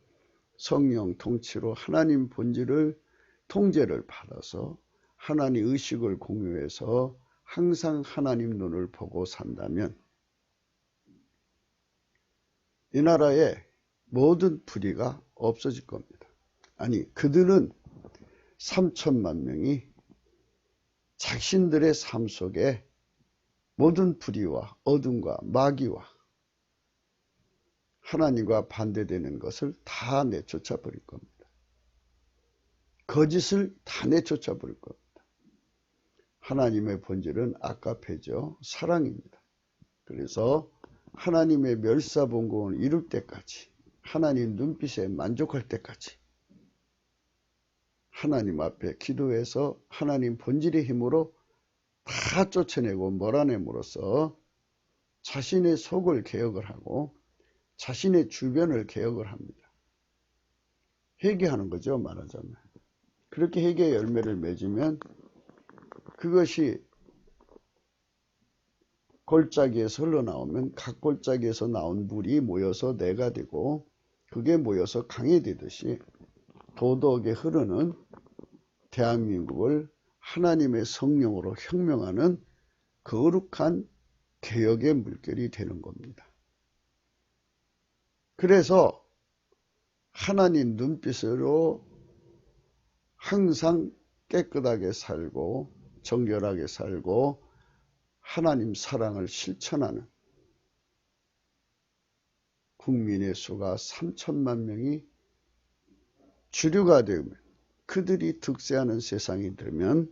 성령 통치로 하나님 본질을 통제를 받아서 하나님 의식을 공유해서 항상 하나님 눈을 보고 산다면 이 나라에 모든 불의가 없어질 겁니다. 아니, 그들은 3천만 명이 자신들의 삶 속에 모든 불의와 어둠과 마귀와 하나님과 반대되는 것을 다 내쫓아 버릴 겁니다. 거짓을 다 내쫓아 버릴 겁니다. 하나님의 본질은 아까페죠. 사랑입니다. 그래서 하나님의 멸사봉공을 이룰 때까지, 하나님 눈빛에 만족할 때까지 하나님 앞에 기도해서 하나님 본질의 힘으로 다 쫓아내고 몰아냄으로써 자신의 속을 개혁을 하고 자신의 주변을 개혁을 합니다. 회개하는 거죠, 말하자면. 그렇게 회개의 열매를 맺으면 그것이 골짜기에서 흘러나오면 각 골짜기에서 나온 물이 모여서 내가 되고 그게 모여서 강이 되듯이 도덕에 흐르는 대한민국을 하나님의 성령으로 혁명하는 거룩한 개혁의 물결이 되는 겁니다. 그래서 하나님 눈빛으로 항상 깨끗하게 살고 정결하게 살고 하나님 사랑을 실천하는 국민의 수가 3천만 명이 주류가 되면, 그들이 득세하는 세상이 되면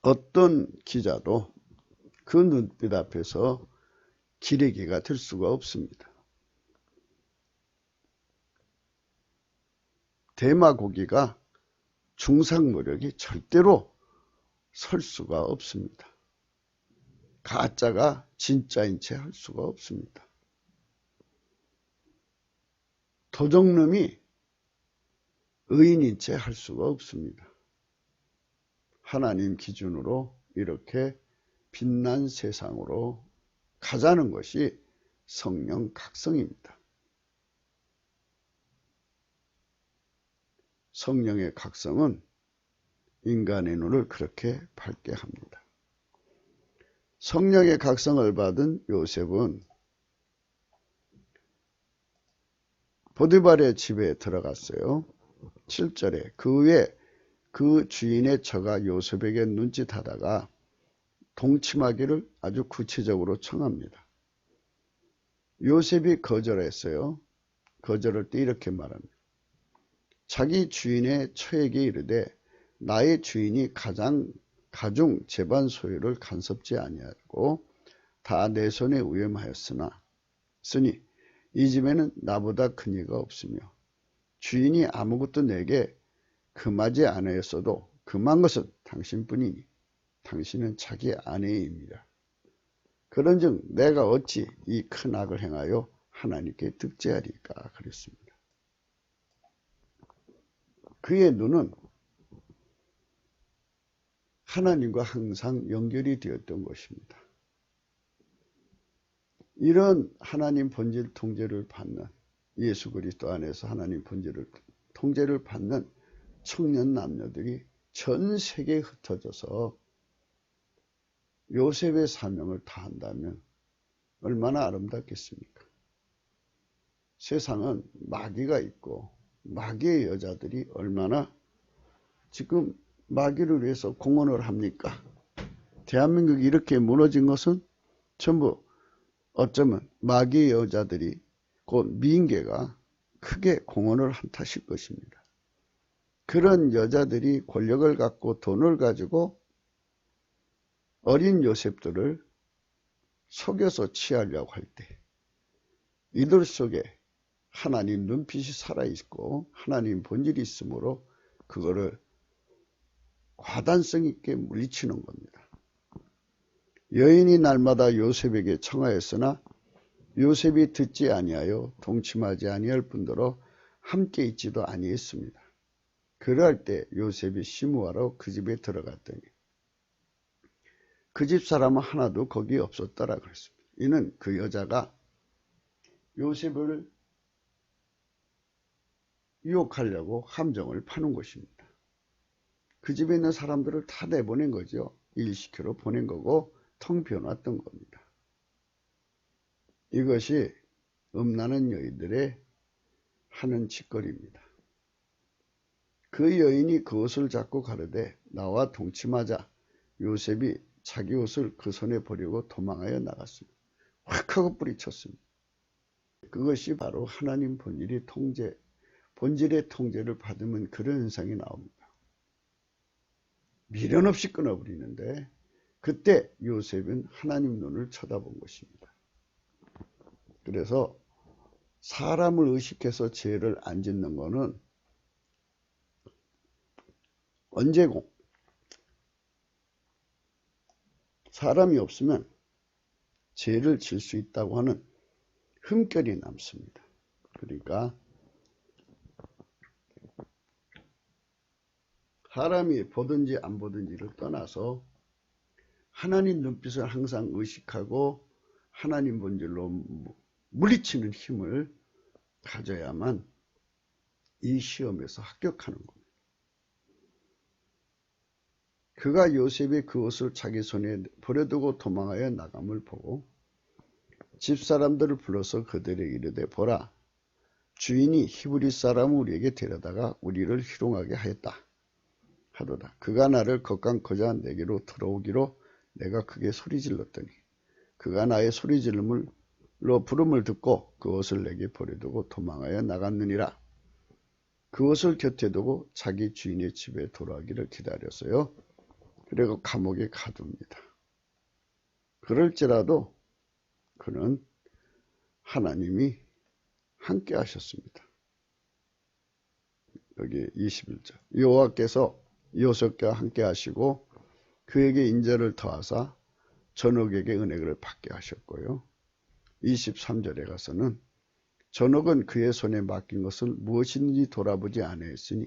어떤 기자도 그 눈빛 앞에서 기레기가 될 수가 없습니다. 대마고기가 중상모력이 절대로 설 수가 없습니다. 가짜가 진짜인 채 할 수가 없습니다. 도적놈이 의인인 채 할 수가 없습니다. 하나님 기준으로 이렇게 빛난 세상으로 가자는 것이 성령 각성입니다. 성령의 각성은 인간의 눈을 그렇게 밝게 합니다. 성령의 각성을 받은 요셉은 보디발의 집에 들어갔어요. 7절에 그 후에 그 주인의 처가 요셉에게 눈짓하다가 동침하기를 아주 구체적으로 청합니다. 요셉이 거절했어요. 거절할 때 이렇게 말합니다. 자기 주인의 처에게 이르되 나의 주인이 가중 재반 소유를 간섭지 아니하고 다 내 손에 위임하였으니 이 집에는 나보다 큰 이가 없으며 주인이 아무것도 내게 금하지 아니하였어도 금한 것은 당신뿐이니 당신은 자기 아내입니다. 그런즉 내가 어찌 이 큰 악을 행하여 하나님께 득죄하리까 그랬습니다. 그의 눈은 하나님과 항상 연결이 되었던 것입니다. 이런 하나님 본질 통제를 받는 예수 그리스도 안에서 하나님 본질을 통제를 받는 청년 남녀들이 전 세계에 흩어져서 요셉의 사명을 다한다면 얼마나 아름답겠습니까? 세상은 마귀가 있고 마귀의 여자들이 얼마나 지금 마귀를 위해서 공헌을 합니까? 대한민국이 이렇게 무너진 것은 전부 어쩌면 마귀의 여자들이 곧 미인계가 크게 공헌을 한 탓일 것입니다. 그런 여자들이 권력을 갖고 돈을 가지고 어린 요셉들을 속여서 취하려고 할 때 이들 속에 하나님 눈빛이 살아있고 하나님 본질이 있으므로 그거를 과단성 있게 물리치는 겁니다. 여인이 날마다 요셉에게 청하였으나 요셉이 듣지 아니하여 동침하지 아니할 뿐더러 함께 있지도 아니했습니다. 그러할 때 요셉이 시무하러 그 집에 들어갔더니 그 집 사람은 하나도 거기 없었더라 그랬습니다. 이는 그 여자가 요셉을 유혹하려고 함정을 파는 것입니다. 그 집에 있는 사람들을 다 내보낸 거죠. 일시키로 보낸 거고 텅 비워놨던 겁니다. 이것이 음란한 여인들의 하는 짓거리입니다. 그 여인이 그 옷을 잡고 가르되 나와 동침하자 요셉이 자기 옷을 그 손에 버리고 도망하여 나갔습니다. 확 하고 뿌리쳤습니다. 그것이 바로 하나님 본질의 통제를 받으면 그런 현상이 나옵니다. 미련 없이 끊어버리는데 그때 요셉은 하나님 눈을 쳐다본 것입니다. 그래서 사람을 의식해서 죄를 안 짓는 것은 언제고 사람이 없으면 죄를 질 수 있다고 하는 흠결이 남습니다. 그러니까 사람이 보든지 안 보든지를 떠나서 하나님 눈빛을 항상 의식하고 하나님 본질로 물리치는 힘을 가져야만 이 시험에서 합격하는 겁니다. 그가 요셉이 그 옷을 자기 손에 버려두고 도망하여 나감을 보고 집사람들을 불러서 그들에게 이르되 보라 주인이 히브리 사람을 우리에게 데려다가 우리를 희롱하게 하였다 하도다. 그가 나를 겉강코자 내게로 들어오기로 내가 크게 소리질렀더니 그가 나의 소리지름으로 부름을 듣고 그 옷을 내게 버려두고 도망하여 나갔느니라. 그 옷을 곁에 두고 자기 주인의 집에 돌아오기를 기다렸어요. 그리고 감옥에 가둡니다. 그럴지라도 그는 하나님이 함께 하셨습니다. 여기 21절 여호와께서 요셉과 함께 하시고 그에게 인자를 더하사 전옥에게 은혜를 받게 하셨고요. 23절에 가서는 전옥은 그의 손에 맡긴 것을 무엇인지 돌아보지 아니하였으니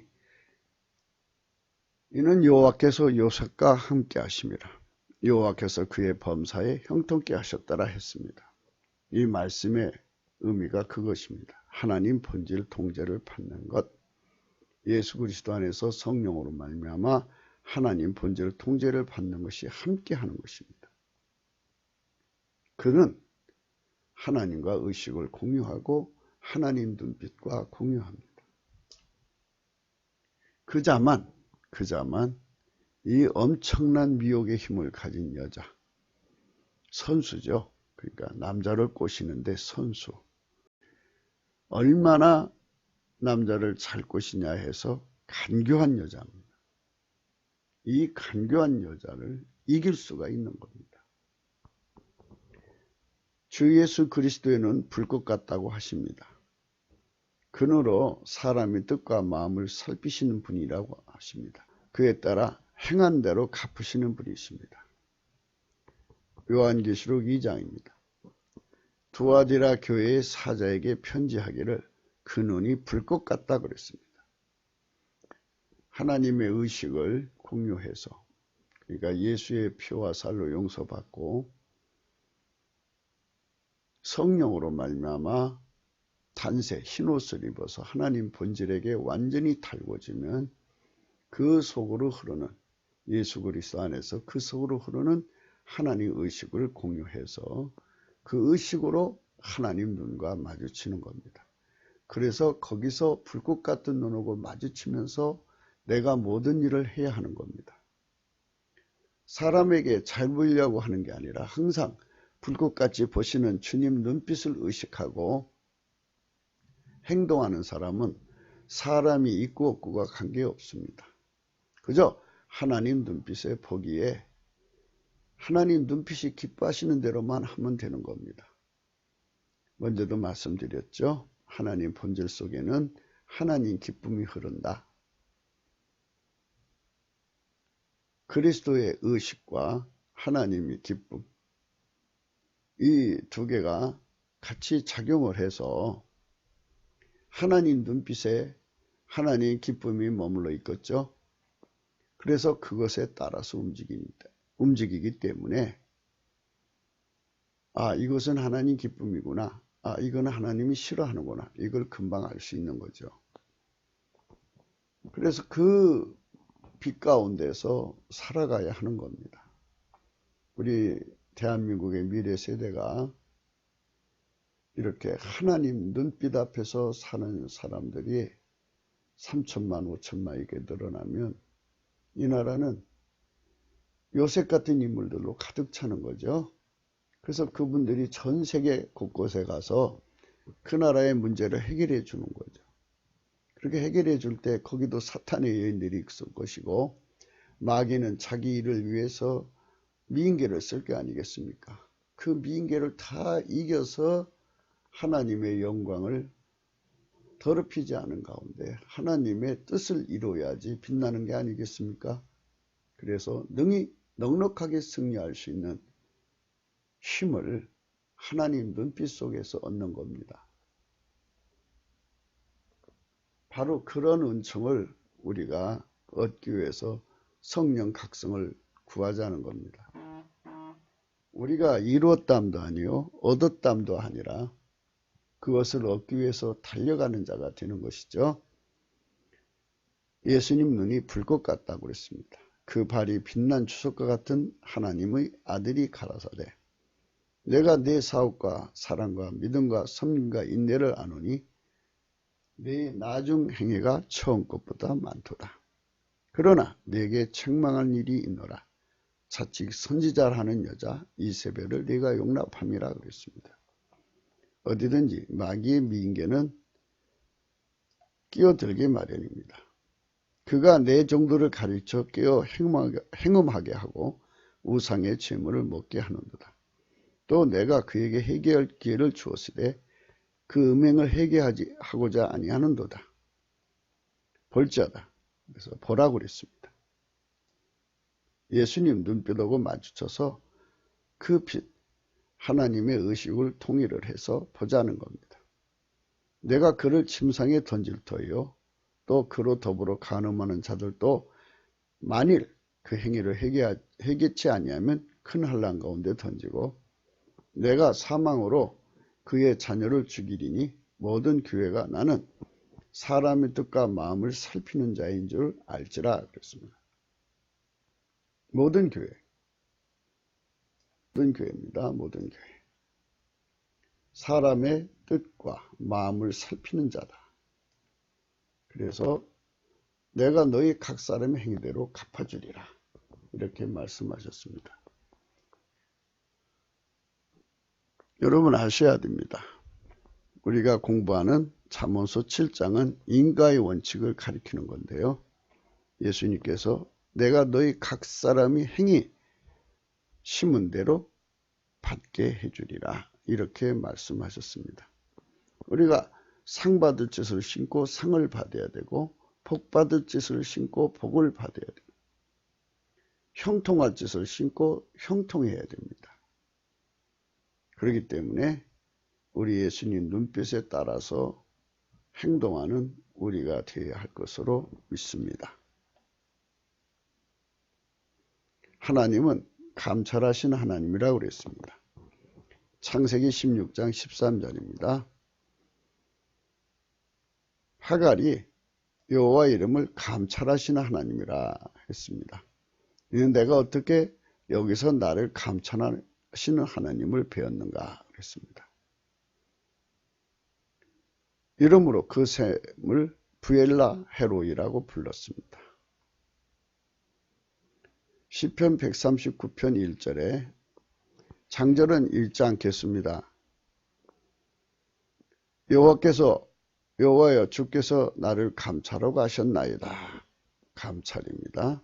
이는 여호와께서 요셉과 함께 하심이라. 여호와께서 그의 범사에 형통케 하셨더라 했습니다. 이 말씀의 의미가 그것입니다. 하나님 본질 통제를 받는 것, 예수 그리스도 안에서 성령으로 말미암아 하나님 본질 통제를 받는 것이 함께 하는 것입니다. 그는 하나님과 의식을 공유하고 하나님 눈빛과 공유합니다. 그자만 이 엄청난 미혹의 힘을 가진 여자, 선수죠. 그러니까 남자를 꼬시는데 선수. 얼마나 남자를 잘 꼬시냐 해서 간교한 여자입니다. 이 간교한 여자를 이길 수가 있는 겁니다. 주 예수 그리스도에는 불꽃 같다고 하십니다. 그너로 사람의 뜻과 마음을 살피시는 분이라고 하십니다. 그에 따라 행한 대로 갚으시는 분이십니다. 요한계시록 2장입니다. 두아디라 교회의 사자에게 편지하기를 그 눈이 불꽃 같다 그랬습니다. 하나님의 의식을 공유해서, 그러니까 예수의 피와 살로 용서받고 성령으로 말미암아 단세 흰옷을 입어서 하나님 본질에게 완전히 달궈지면 그 속으로 흐르는, 예수 그리스도 안에서 그 속으로 흐르는 하나님 의식을 공유해서 그 의식으로 하나님 눈과 마주치는 겁니다. 그래서 거기서 불꽃 같은 눈하고 마주치면서 내가 모든 일을 해야 하는 겁니다. 사람에게 잘 보이려고 하는 게 아니라 항상 불꽃같이 보시는 주님 눈빛을 의식하고 행동하는 사람은 사람이 있고 없고가 관계없습니다. 그저 하나님 눈빛에 보기에 하나님 눈빛이 기뻐하시는 대로만 하면 되는 겁니다. 먼저도 말씀드렸죠. 하나님 본질 속에는 하나님 기쁨이 흐른다. 그리스도의 의식과 하나님의 기쁨, 이 두 개가 같이 작용을 해서 하나님 눈빛에 하나님 기쁨이 머물러 있겠죠. 그래서 그것에 따라서 움직이기 때문에 이것은 하나님 기쁨이구나, 이거는 하나님이 싫어하는구나, 이걸 금방 알 수 있는 거죠. 그래서 그 빛 가운데서 살아가야 하는 겁니다. 우리 대한민국의 미래 세대가 이렇게 하나님 눈빛 앞에서 사는 사람들이 3천만 5천만 이렇게 늘어나면 이 나라는 요셉 같은 인물들로 가득 차는 거죠. 그래서 그분들이 전 세계 곳곳에 가서 그 나라의 문제를 해결해 주는 거죠. 그렇게 해결해 줄 때 거기도 사탄의 여인들이 있을 것이고 마귀는 자기 일을 위해서 미인계를 쓸 게 아니겠습니까? 그 미인계를 다 이겨서 하나님의 영광을 더럽히지 않은 가운데 하나님의 뜻을 이루어야지 빛나는 게 아니겠습니까? 그래서 능히 넉넉하게 승리할 수 있는 힘을 하나님 눈빛 속에서 얻는 겁니다. 바로 그런 은총을 우리가 얻기 위해서 성령 각성을 구하자는 겁니다. 우리가 이루었담도 아니요 얻었담도 아니라 그것을 얻기 위해서 달려가는 자가 되는 것이죠. 예수님 눈이 불꽃 같다고 그랬습니다. 그 발이 빛난 주석과 같은 하나님의 아들이 가라사대 내가 내 사업과 사랑과 믿음과 섬김과 인내를 아노니 내 나중 행위가 처음 것보다 많도다. 그러나 내게 책망할 일이 있노라. 자칫 선지자를 하는 여자 이세벨을 네가 용납함이라 그랬습니다. 어디든지 마귀의 미인계는 끼어들기 마련입니다. 그가 내 정도를 가르쳐 깨어 행음하게 하고 우상의 재물을 먹게 하는도다. 또 내가 그에게 회개할 기회를 주었으되 그 음행을 회개하고자 아니하는도다. 볼지어다. 그래서 보라고 그랬습니다. 예수님 눈빛하고 마주쳐서 그 빛, 하나님의 의식을 통일을 해서 보자는 겁니다. 내가 그를 침상에 던질 터이요 또 그로 더불어 간음하는 자들도 만일 그 행위를 회개치 아니하면 큰 환난 가운데 던지고 내가 사망으로 그의 자녀를 죽이리니 모든 교회가 나는 사람의 뜻과 마음을 살피는 자인 줄 알지라 그랬습니다. 모든 교회, 모든 교회입니다. 모든 교회. 사람의 뜻과 마음을 살피는 자다. 그래서 내가 너희 각 사람의 행위대로 갚아주리라. 이렇게 말씀하셨습니다. 여러분 아셔야 됩니다. 우리가 공부하는 잠언서 7장은 인과의 원칙을 가리키는 건데요. 예수님께서 내가 너희 각 사람이 행위 심은 대로 받게 해주리라. 이렇게 말씀하셨습니다. 우리가 상 받을 짓을 심고 상을 받아야 되고 복 받을 짓을 심고 복을 받아야 됩니다. 형통할 짓을 심고 형통해야 됩니다. 그렇기 때문에 우리 예수님 눈빛에 따라서 행동하는 우리가 되어야 할 것으로 믿습니다. 하나님은 감찰하시는 하나님이라고 그랬습니다. 창세기 16장 13절입니다. 하갈이 여호와 이름을 감찰하시는 하나님이라 했습니다. 이는 내가 어떻게 여기서 나를 감찰하시는 하나님을 배웠는가 그랬습니다. 이러므로 그 샘을 부엘라 헤로이라고 불렀습니다. 시편 139편 1절에 장절은 읽지 않겠습니다. 여호와여 주께서 나를 감찰하고 하셨나이다. 감찰입니다.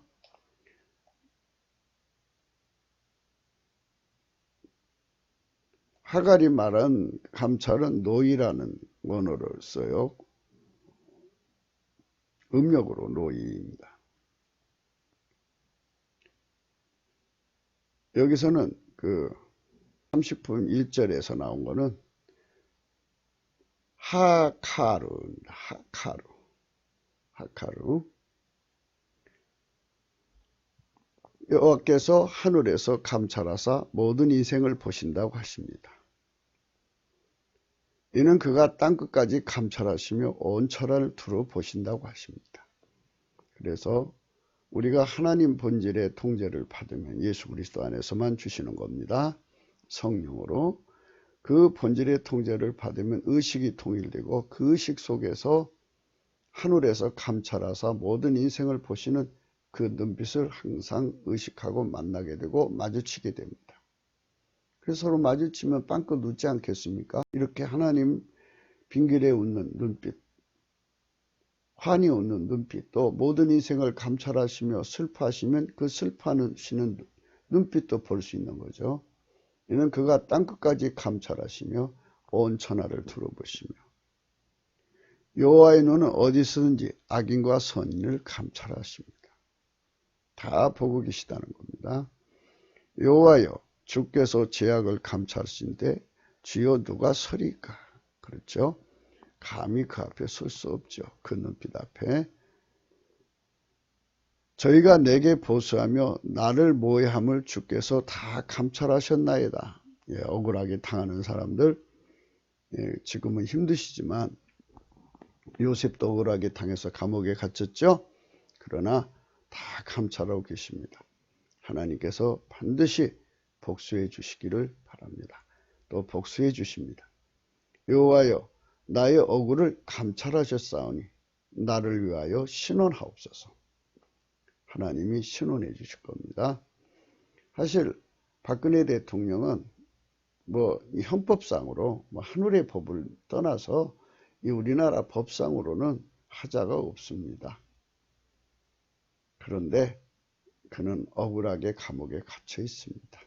하갈이 말한 감찰은 노이라는 원어를 써요. 음력으로 노이입니다. 여기서는 그 30분 1절에서 나온 거는 하카루입니다. 하카루. 여호와께서 하늘에서 감찰하사 모든 인생을 보신다고 하십니다. 이는 그가 땅끝까지 감찰하시며 온 천하를 두루 보신다고 하십니다. 그래서 우리가 하나님 본질의 통제를 받으면 예수 그리스도 안에서만 주시는 겁니다. 성령으로. 그 본질의 통제를 받으면 의식이 통일되고 그 의식 속에서 하늘에서 감찰하사 모든 인생을 보시는 그 눈빛을 항상 의식하고 만나게 되고 마주치게 됩니다. 그래서 서로 마주치면 빵긋 웃지 않겠습니까? 이렇게 하나님 빙길에 웃는 눈빛, 환히 웃는 눈빛, 또 모든 인생을 감찰하시며 슬퍼하시면 그 슬퍼하시는 눈빛도 볼 수 있는 거죠. 이는 그가 땅끝까지 감찰하시며 온 천하를 두루보시며 여호와의 눈은 어디서든지 악인과 선인을 감찰하십니다. 다 보고 계시다는 겁니다. 여호와여 주께서 죄악을 감찰하시는데 주여 누가 서리까? 그렇죠? 감히 그 앞에 설 수 없죠. 그 눈빛 앞에. 저희가 내게 보수하며 나를 모해함을 주께서 다 감찰하셨나이다. 예, 억울하게 당하는 사람들, 지금은 힘드시지만 요셉도 억울하게 당해서 감옥에 갇혔죠. 그러나 다 감찰하고 계십니다. 하나님께서 반드시 복수해 주시기를 바랍니다. 또 복수해 주십니다. 여호와여 나의 억울을 감찰하셨사오니 나를 위하여 신원하옵소서. 하나님이 신원해 주실 겁니다. 사실 박근혜 대통령은 이 헌법상으로 하늘의 법을 떠나서 이 우리나라 법상으로는 하자가 없습니다. 그런데 그는 억울하게 감옥에 갇혀 있습니다.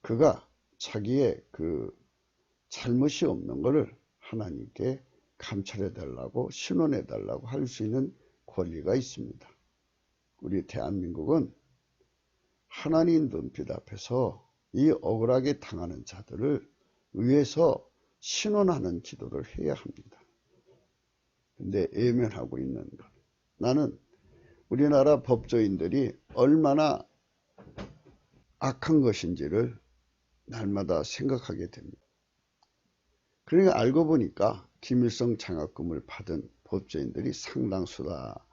그가 자기의 그 잘못이 없는 것을 하나님께 감찰해 달라고 신원해 달라고 할 수 있는 권리가 있습니다. 우리 대한민국은 하나님 눈빛 앞에서 이 억울하게 당하는 자들을 위해서 신원하는 기도를 해야 합니다. 근데 외면하고 있는 것. 나는 우리나라 법조인들이 얼마나 악한 것인지를 날마다 생각하게 됩니다. 그러니까 알고 보니까 김일성 장학금을 받은 법조인들이 상당수다.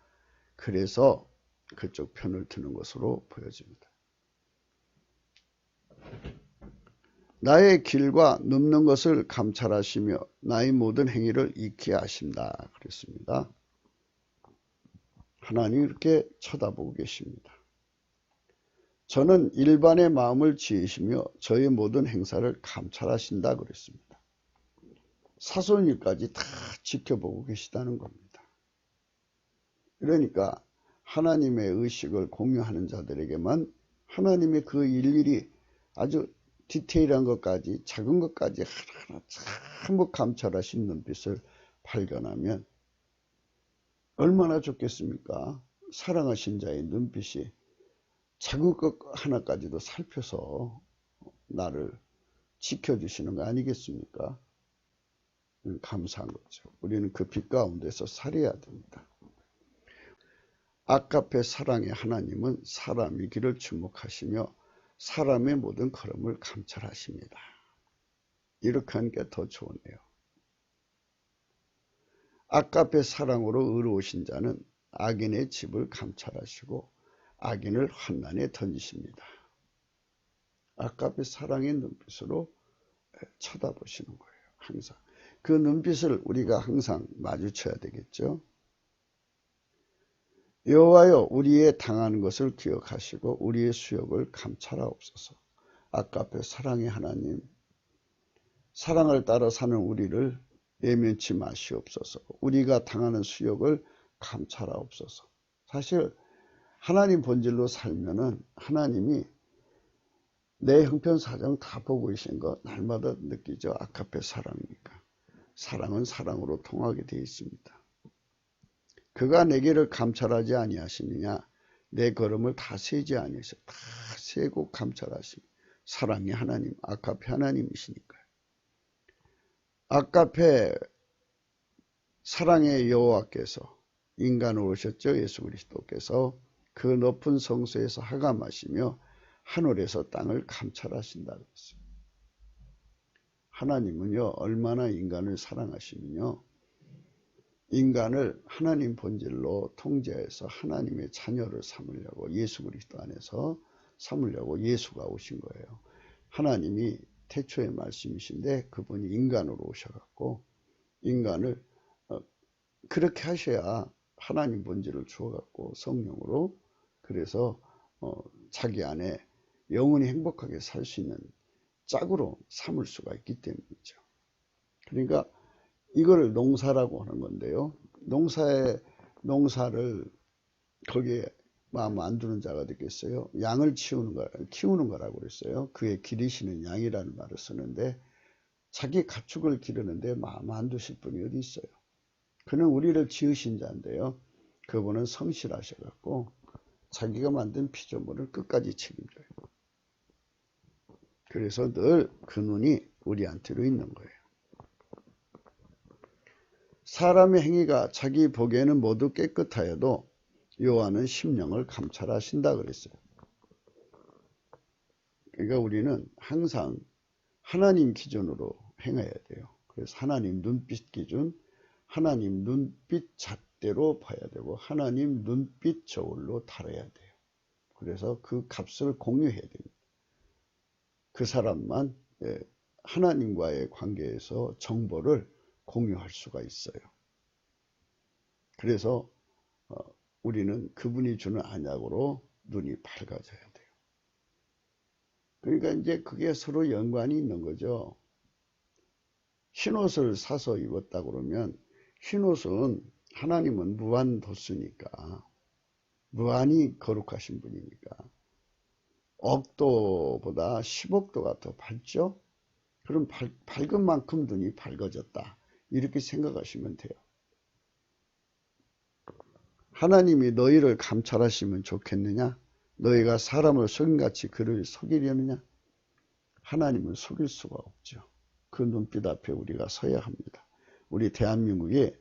그래서 그쪽 편을 드는 것으로 보여집니다. 나의 길과 눕는 것을 감찰하시며 나의 모든 행위를 익히 아신다 그랬습니다. 하나님이 이렇게 쳐다보고 계십니다. 저는 일반의 마음을 지으시며 저의 모든 행사를 감찰하신다 그랬습니다. 사소한 일까지 다 지켜보고 계시다는 겁니다. 그러니까 하나님의 의식을 공유하는 자들에게만 하나님의 그 일일이 아주 디테일한 것까지 작은 것까지 하나하나 전부 감찰하신 눈빛을 발견하면 얼마나 좋겠습니까? 사랑하신 자의 눈빛이 작은 것 하나까지도 살펴서 나를 지켜주시는 거 아니겠습니까? 감사한 거죠. 우리는 그 빛 가운데서 살아야 됩니다. 아까페 사랑의 하나님은 사람의 길을 주목하시며 사람의 모든 걸음을 감찰하십니다. 이렇게 하는 게 더 좋네요. 아까페 사랑으로 의로우신 자는 악인의 집을 감찰하시고 악인을 환난에 던지십니다. 아까페 사랑의 눈빛으로 쳐다보시는 거예요. 항상. 그 눈빛을 우리가 항상 마주쳐야 되겠죠. 여호와여 우리의 당하는 것을 기억하시고 우리의 수욕을 감찰하옵소서. 아까페 사랑의 하나님, 사랑을 따라 사는 우리를 예면치 마시옵소서. 우리가 당하는 수욕을 감찰하옵소서. 사실 하나님 본질로 살면은 하나님이 내 형편사정 다 보고 계신 거 날마다 느끼죠. 아까페 사랑이니까. 사랑은 사랑으로 통하게 되어 있습니다. 그가 내게를 감찰하지 아니하시느냐? 내 걸음을 다 세지 아니하셔. 다 세고 감찰하시니 사랑의 하나님, 아까페 하나님이시니까요. 아까페 사랑의 여호와께서 인간으로 오셨죠. 예수 그리스도께서 그 높은 성소에서 하감하시며 하늘에서 땅을 감찰하신다 그랬어요. 하나님은요 얼마나 인간을 사랑하시면요 인간을 하나님 본질로 통제해서 하나님의 자녀를 삼으려고 예수 그리스도 안에서 삼으려고 예수가 오신 거예요. 하나님이 태초의 말씀이신데 그분이 인간으로 오셔갖고 인간을 그렇게 하셔야 하나님 본질을 주어갖고 성령으로 그래서 자기 안에 영원히 행복하게 살 수 있는 짝으로 삼을 수가 있기 때문이죠. 그러니까 이걸 농사라고 하는 건데요. 농사를 거기에 마음 안 두는 자가 되겠어요. 양을 키우는 거라고 그랬어요. 그의 기르시는 양이라는 말을 쓰는데 자기 가축을 기르는데 마음 안 두실 분이 어디 있어요. 그는 우리를 지으신 자인데요. 그분은 성실하셔갖고 자기가 만든 피조물을 끝까지 책임져요. 그래서 늘 그 눈이 우리한테로 있는 거예요. 사람의 행위가 자기 보기에는 모두 깨끗하여도 여호와는 심령을 감찰하신다 그랬어요. 그러니까 우리는 항상 하나님 기준으로 행해야 돼요. 그래서 하나님 눈빛 기준, 하나님 눈빛 잣대로 봐야 되고 하나님 눈빛 저울로 다뤄야 돼요. 그래서 그 값을 공유해야 됩니다. 그 사람만 하나님과의 관계에서 정보를 공유할 수가 있어요. 그래서 우리는 그분이 주는 안약으로 눈이 밝아져야 돼요. 그러니까 이제 그게 서로 연관이 있는 거죠. 흰옷을 사서 입었다 그러면 흰옷은 하나님은 무한도수니까 무한히 거룩하신 분이니까 억도보다 10억도가 더 밝죠. 그럼 밝은 만큼 눈이 밝아졌다 이렇게 생각하시면 돼요. 하나님이 너희를 감찰하시면 좋겠느냐? 너희가 사람을 속임같이 그를 속이려느냐? 하나님은 속일 수가 없죠. 그 눈빛 앞에 우리가 서야 합니다. 우리 대한민국이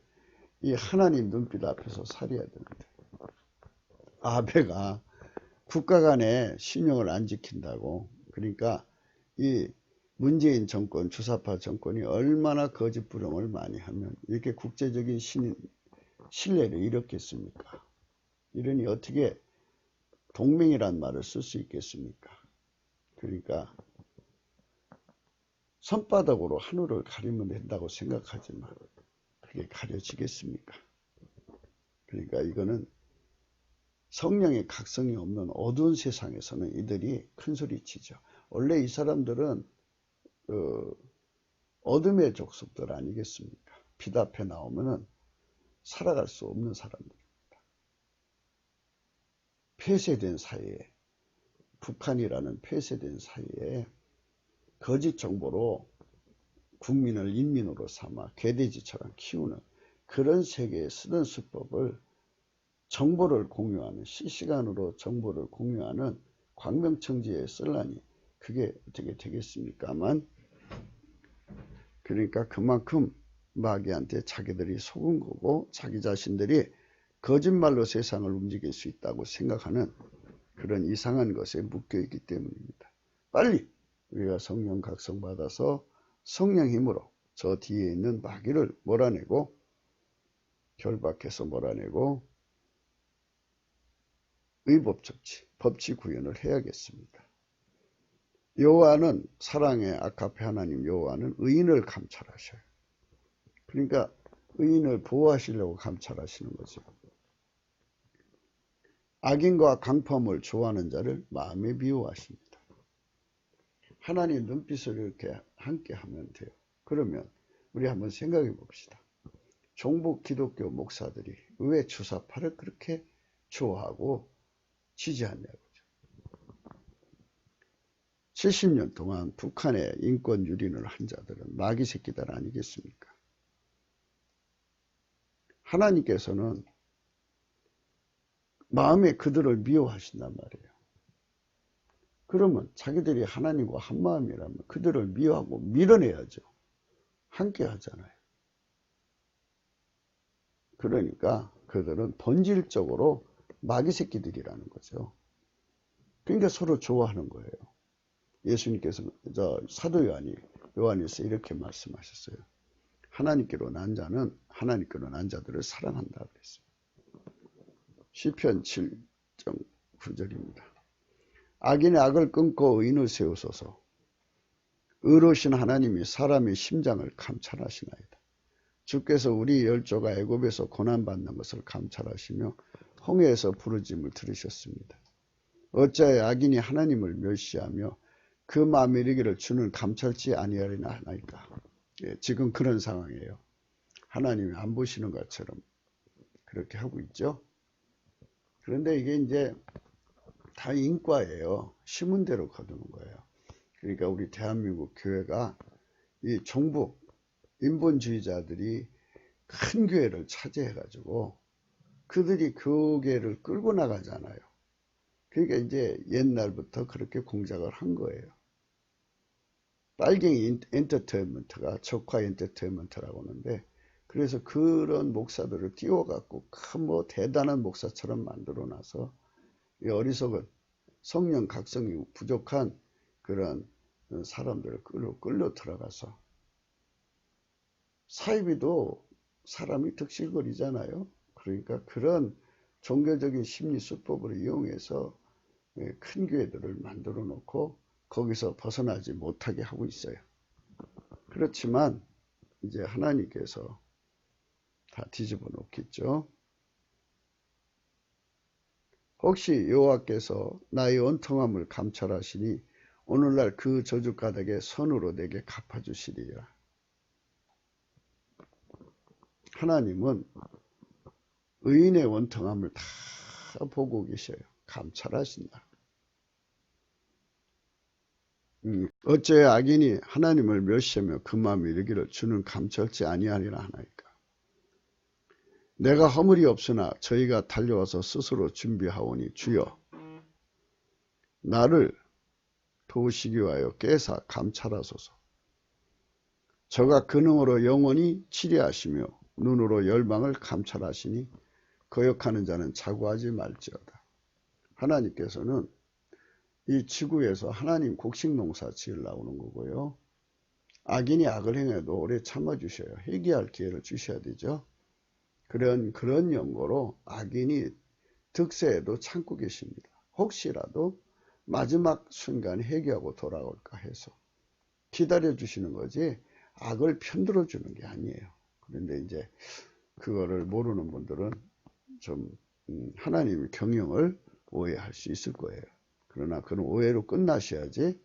이 하나님 눈빛 앞에서 살아야 되는데 아베가 국가 간의 신용을 안 지킨다고 그러니까 이 문재인 정권 주사파 정권이 얼마나 거짓부렁을 많이 하면 이렇게 국제적인 신뢰를 잃었겠습니까? 이러니 어떻게 동맹이란 말을 쓸 수 있겠습니까? 그러니까 손바닥으로 하늘을 가리면 된다고 생각하지만 그게 가려지겠습니까? 그러니까 이거는 성령의 각성이 없는 어두운 세상에서는 이들이 큰 소리치죠. 원래 이 사람들은 어둠의 족속들 아니겠습니까? 빛 앞에 나오면은 살아갈 수 없는 사람들입니다. 폐쇄된 사회에, 북한이라는 폐쇄된 사회에 거짓 정보로 국민을 인민으로 삼아 개돼지처럼 키우는 그런 세계에 쓰는 수법을 정보를 공유하는, 실시간으로 정보를 공유하는 광명청지에 쓸라니 그게 어떻게 되겠습니까만, 그러니까 그만큼 마귀한테 자기들이 속은 거고 자기 자신들이 거짓말로 세상을 움직일 수 있다고 생각하는 그런 이상한 것에 묶여있기 때문입니다. 빨리 우리가 성령 각성받아서 성령 힘으로 저 뒤에 있는 마귀를 몰아내고 결박해서 몰아내고 의법적지, 법치 구현을 해야겠습니다. 여호와는 사랑의 아카페 하나님 여호와는 의인을 감찰하셔요. 그러니까 의인을 보호하시려고 감찰하시는 거죠. 악인과 강포함을 좋아하는 자를 마음에 미워하십니다. 하나님 눈빛을 이렇게 함께 하면 돼요. 그러면 우리 한번 생각해 봅시다. 종북 기독교 목사들이 왜 주사파를 그렇게 좋아하고 지지하냐고요. 70년 동안 북한의 인권 유린을 한 자들은 마귀 새끼들 아니겠습니까? 하나님께서는 마음에 그들을 미워하신단 말이에요. 그러면 자기들이 하나님과 한마음이라면 그들을 미워하고 밀어내야죠. 함께 하잖아요. 그러니까 그들은 본질적으로 마귀 새끼들이라는 거죠. 그러니까 서로 좋아하는 거예요. 예수님께서 사도 요한에서 이렇게 말씀하셨어요. 하나님께로 난 자는 하나님께로 난 자들을 사랑한다 그랬어요. 시편 7.9절입니다. 악인의 악을 끊고 의인을 세우소서. 의로우신 하나님이 사람의 심장을 감찰하시나이다. 주께서 우리 열조가 애굽에서 고난받는 것을 감찰하시며 홍해에서 부르짐을 들으셨습니다. 어찌하여 악인이 하나님을 멸시하며 그 마음에 이르기를 주는 감찰치 아니하리나 하나이까. 예, 지금 그런 상황이에요. 하나님이 안 보시는 것처럼 그렇게 하고 있죠. 그런데 이게 이제 다 인과예요. 심은 대로 거두는 거예요. 그러니까 우리 대한민국 교회가 이 종북 인본주의자들이 큰 교회를 차지해가지고 그들이 교회를 끌고 나가잖아요. 그러니까 이제 옛날부터 그렇게 공작을 한 거예요. 빨갱이 엔터테인먼트가 적화 엔터테인먼트라고 하는데, 그래서 그런 목사들을 띄워갖고 큰 뭐 대단한 목사처럼 만들어 놔서 이 어리석은 성령 각성이 부족한 그런 사람들을 끌려 들어가서 사이비도 사람이 득실거리잖아요. 그러니까 그런 종교적인 심리 수법을 이용해서 큰 교회들을 만들어 놓고 거기서 벗어나지 못하게 하고 있어요. 그렇지만 이제 하나님께서 다 뒤집어 놓겠죠. 혹시 여호와께서 나의 원통함을 감찰하시니 오늘날 그 저주가닥에 선으로 내게 갚아주시리라. 하나님은 의인의 원통함을 다 보고 계셔요. 감찰하신다. 어째 악인이 하나님을 멸시하며 그 마음에 이르기를 주는 감찰치 아니하리라 하나이까. 내가 허물이 없으나 저희가 달려와서 스스로 준비하오니 주여 나를 도우시기 위하여 깨사 감찰하소서. 저가 근흥으로 영원히 치리하시며 눈으로 열방을 감찰하시니 거역하는 자는 자고하지 말지어다. 하나님께서는 이 지구에서 하나님 곡식농사 지으려고 하는 거고요. 악인이 악을 행해도 오래 참아주셔요. 회개할 기회를 주셔야 되죠. 그런 연고로 악인이 득세해도 참고 계십니다. 혹시라도 마지막 순간 회개하고 돌아올까 해서 기다려 주시는 거지 악을 편들어 주는 게 아니에요. 그런데 이제 그거를 모르는 분들은 좀 하나님의 경영을 오해할 수 있을 거예요. 그러나 그런 오해로 끝나셔야지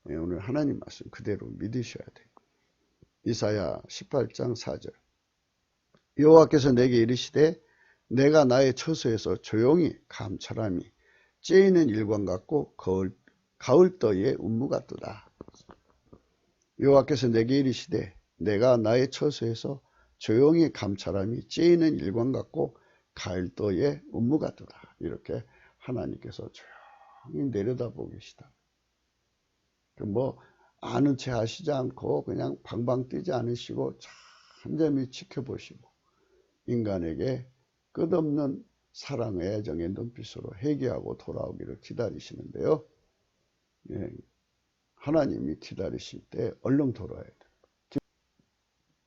오늘 하나님 말씀 그대로 믿으셔야 돼요. 이사야 18장 4절 여호와께서 내게 이르시되 내가 나의 처소에서 조용히 감찰함이 째이는 일광 같고 가을더위의 운무 같도다. 여호와께서 내게 이르시되 내가 나의 처소에서 조용히 감찰함이 째이는 일광 같고 가을더위의 운무 같도다. 이렇게 하나님께서 조용히 내려다보고 계시다. 뭐 아는 체 하시지 않고 그냥 방방 뛰지 않으시고 잠잠히 지켜보시고 인간에게 끝없는 사랑의 애정의 눈빛으로 회개하고 돌아오기를 기다리시는데요. 예, 하나님이 기다리실 때 얼른 돌아야 돼요.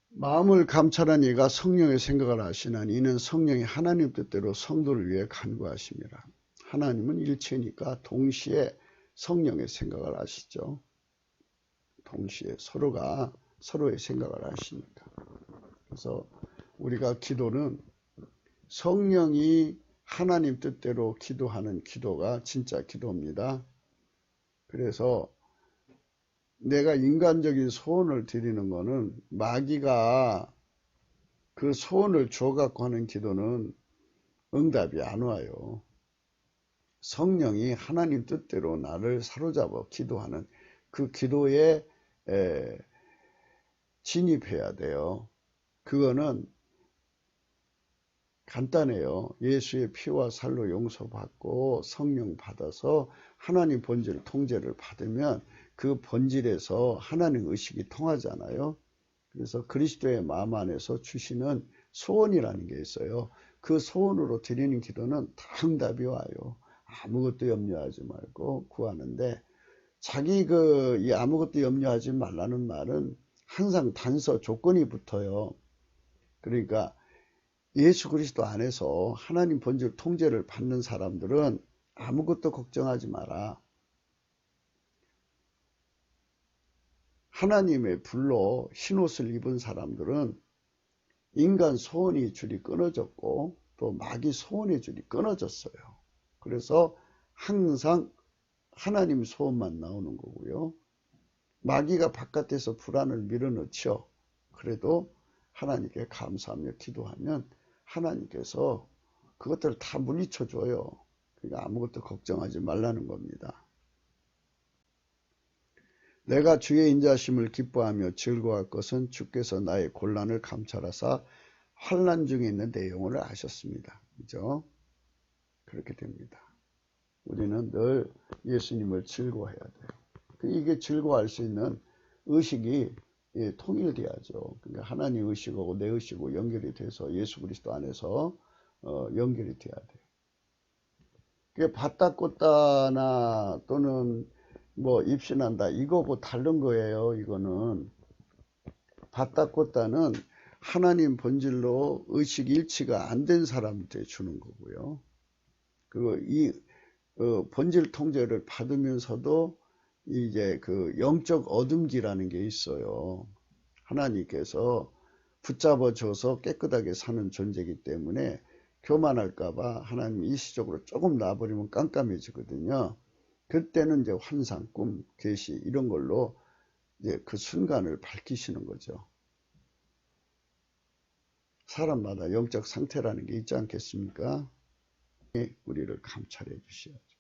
마음을 감찰한 이가 성령의 생각을 하시나니 이는 성령이 하나님 뜻대로 성도를 위해 간구하십니다. 하나님은 일체니까 동시에 성령의 생각을 하시죠. 동시에 서로가 서로의 생각을 하시니까. 그래서 우리가 기도는 성령이 하나님 뜻대로 기도하는 기도가 진짜 기도입니다. 그래서 내가 인간적인 소원을 드리는 거는 마귀가 그 소원을 줘갖고 하는 기도는 응답이 안 와요. 성령이 하나님 뜻대로 나를 사로잡아 기도하는 그 기도에 진입해야 돼요. 그거는 간단해요. 예수의 피와 살로 용서받고 성령 받아서 하나님 본질 통제를 받으면 그 본질에서 하나님 의식이 통하잖아요. 그래서 그리스도의 마음 안에서 주시는 소원이라는 게 있어요. 그 소원으로 드리는 기도는 다 응답이 와요. 아무것도 염려하지 말고 구하는데 자기 이 아무것도 염려하지 말라는 말은 항상 단서 조건이 붙어요. 그러니까 예수 그리스도 안에서 하나님 본질 통제를 받는 사람들은 아무것도 걱정하지 마라. 하나님의 불로 흰옷을 입은 사람들은 인간 소원의 줄이 끊어졌고 또 마귀 소원의 줄이 끊어졌어요. 그래서 항상 하나님 소원만 나오는 거고요. 마귀가 바깥에서 불안을 밀어넣죠. 그래도 하나님께 감사하며 기도하면 하나님께서 그것들을 다 물리쳐 줘요. 그러니까 아무것도 걱정하지 말라는 겁니다. 내가 주의 인자심을 기뻐하며 즐거워할 것은 주께서 나의 곤란을 감찰하사 환난 중에 있는 내용을 아셨습니다. 그죠? 그렇게 됩니다. 우리는 늘 예수님을 즐거워해야 돼요. 이게 즐거워할 수 있는 의식이 통일돼야죠. 그러니까 하나님 의식하고 내 의식하고 연결이 돼서 예수 그리스도 안에서 연결이 돼야 돼요. 그게 받다 꽂다나 또는 뭐 입신한다 이거하고 다른 거예요. 이거는 받다 꽂다는 하나님 본질로 의식 일치가 안 된 사람한테 주는 거고요. 그리고 이 본질 통제를 받으면서도 이제 그 영적 어둠기라는 게 있어요. 하나님께서 붙잡아 줘서 깨끗하게 사는 존재이기 때문에 교만할까봐 하나님 일시적으로 조금 놔버리면 깜깜해지거든요. 그때는 이제 환상, 꿈, 계시 이런 걸로 이제 그 순간을 밝히시는 거죠. 사람마다 영적 상태라는 게 있지 않겠습니까? 우리를 감찰해 주셔야죠.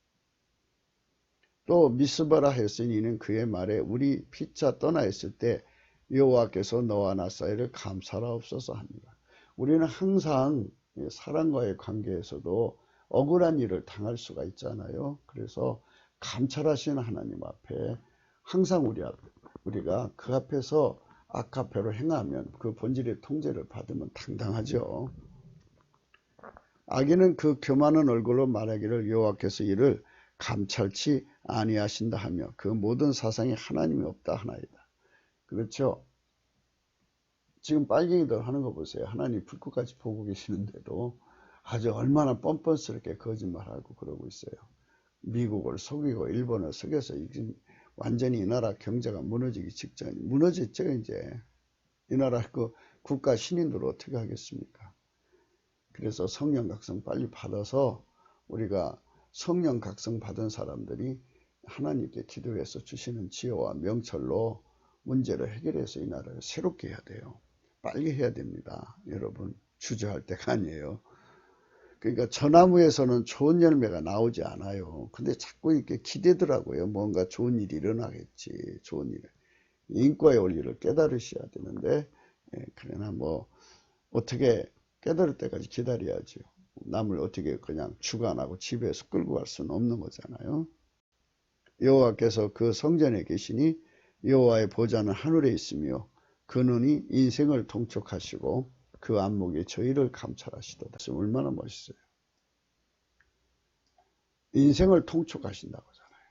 또 미스바라 했으니 이는 그의 말에 우리 피차 떠나 있을 때 여호와께서 너와 나 사이를 감사하옵소서 합니다. 우리는 항상 사람과의 관계에서도 억울한 일을 당할 수가 있잖아요. 그래서 감찰하시는 하나님 앞에 항상 우리가 그 앞에서 악합회로 행하면 그 본질의 통제를 받으면 당당하죠. 악인은 그 교만한 얼굴로 말하기를 여호와께서 이를 감찰치 아니하신다 하며 그 모든 사상이 하나님이 없다 하나이다. 그렇죠? 지금 빨갱이들 하는 거 보세요. 하나님 불꽃같이 보고 계시는데도 아주 얼마나 뻔뻔스럽게 거짓말하고 그러고 있어요. 미국을 속이고 일본을 속여서 완전히 이 나라 경제가 무너지기 직전, 무너졌죠. 이제 이 나라 그 국가 신인들 어떻게 하겠습니까? 그래서 성령 각성 빨리 받아서 우리가 성령 각성 받은 사람들이 하나님께 기도해서 주시는 지혜와 명철로 문제를 해결해서 이 나라를 새롭게 해야 돼요. 빨리 해야 됩니다. 여러분, 주저할 때가 아니에요. 그러니까 저나무에서는 좋은 열매가 나오지 않아요. 근데 자꾸 이렇게 기대더라고요. 뭔가 좋은 일이 일어나겠지. 좋은 일. 인과의 원리를 깨달으셔야 되는데, 그러나 뭐 어떻게 깨달을 때까지 기다려야죠. 남을 어떻게 그냥 주관하고 집에서 끌고 갈 수는 없는 거잖아요. 여호와께서 그 성전에 계시니 여호와의 보좌는 하늘에 있으며 그 눈이 인생을 통촉하시고 그 안목이 저희를 감찰하시도다. 얼마나 멋있어요. 인생을 통촉하신다고 하잖아요.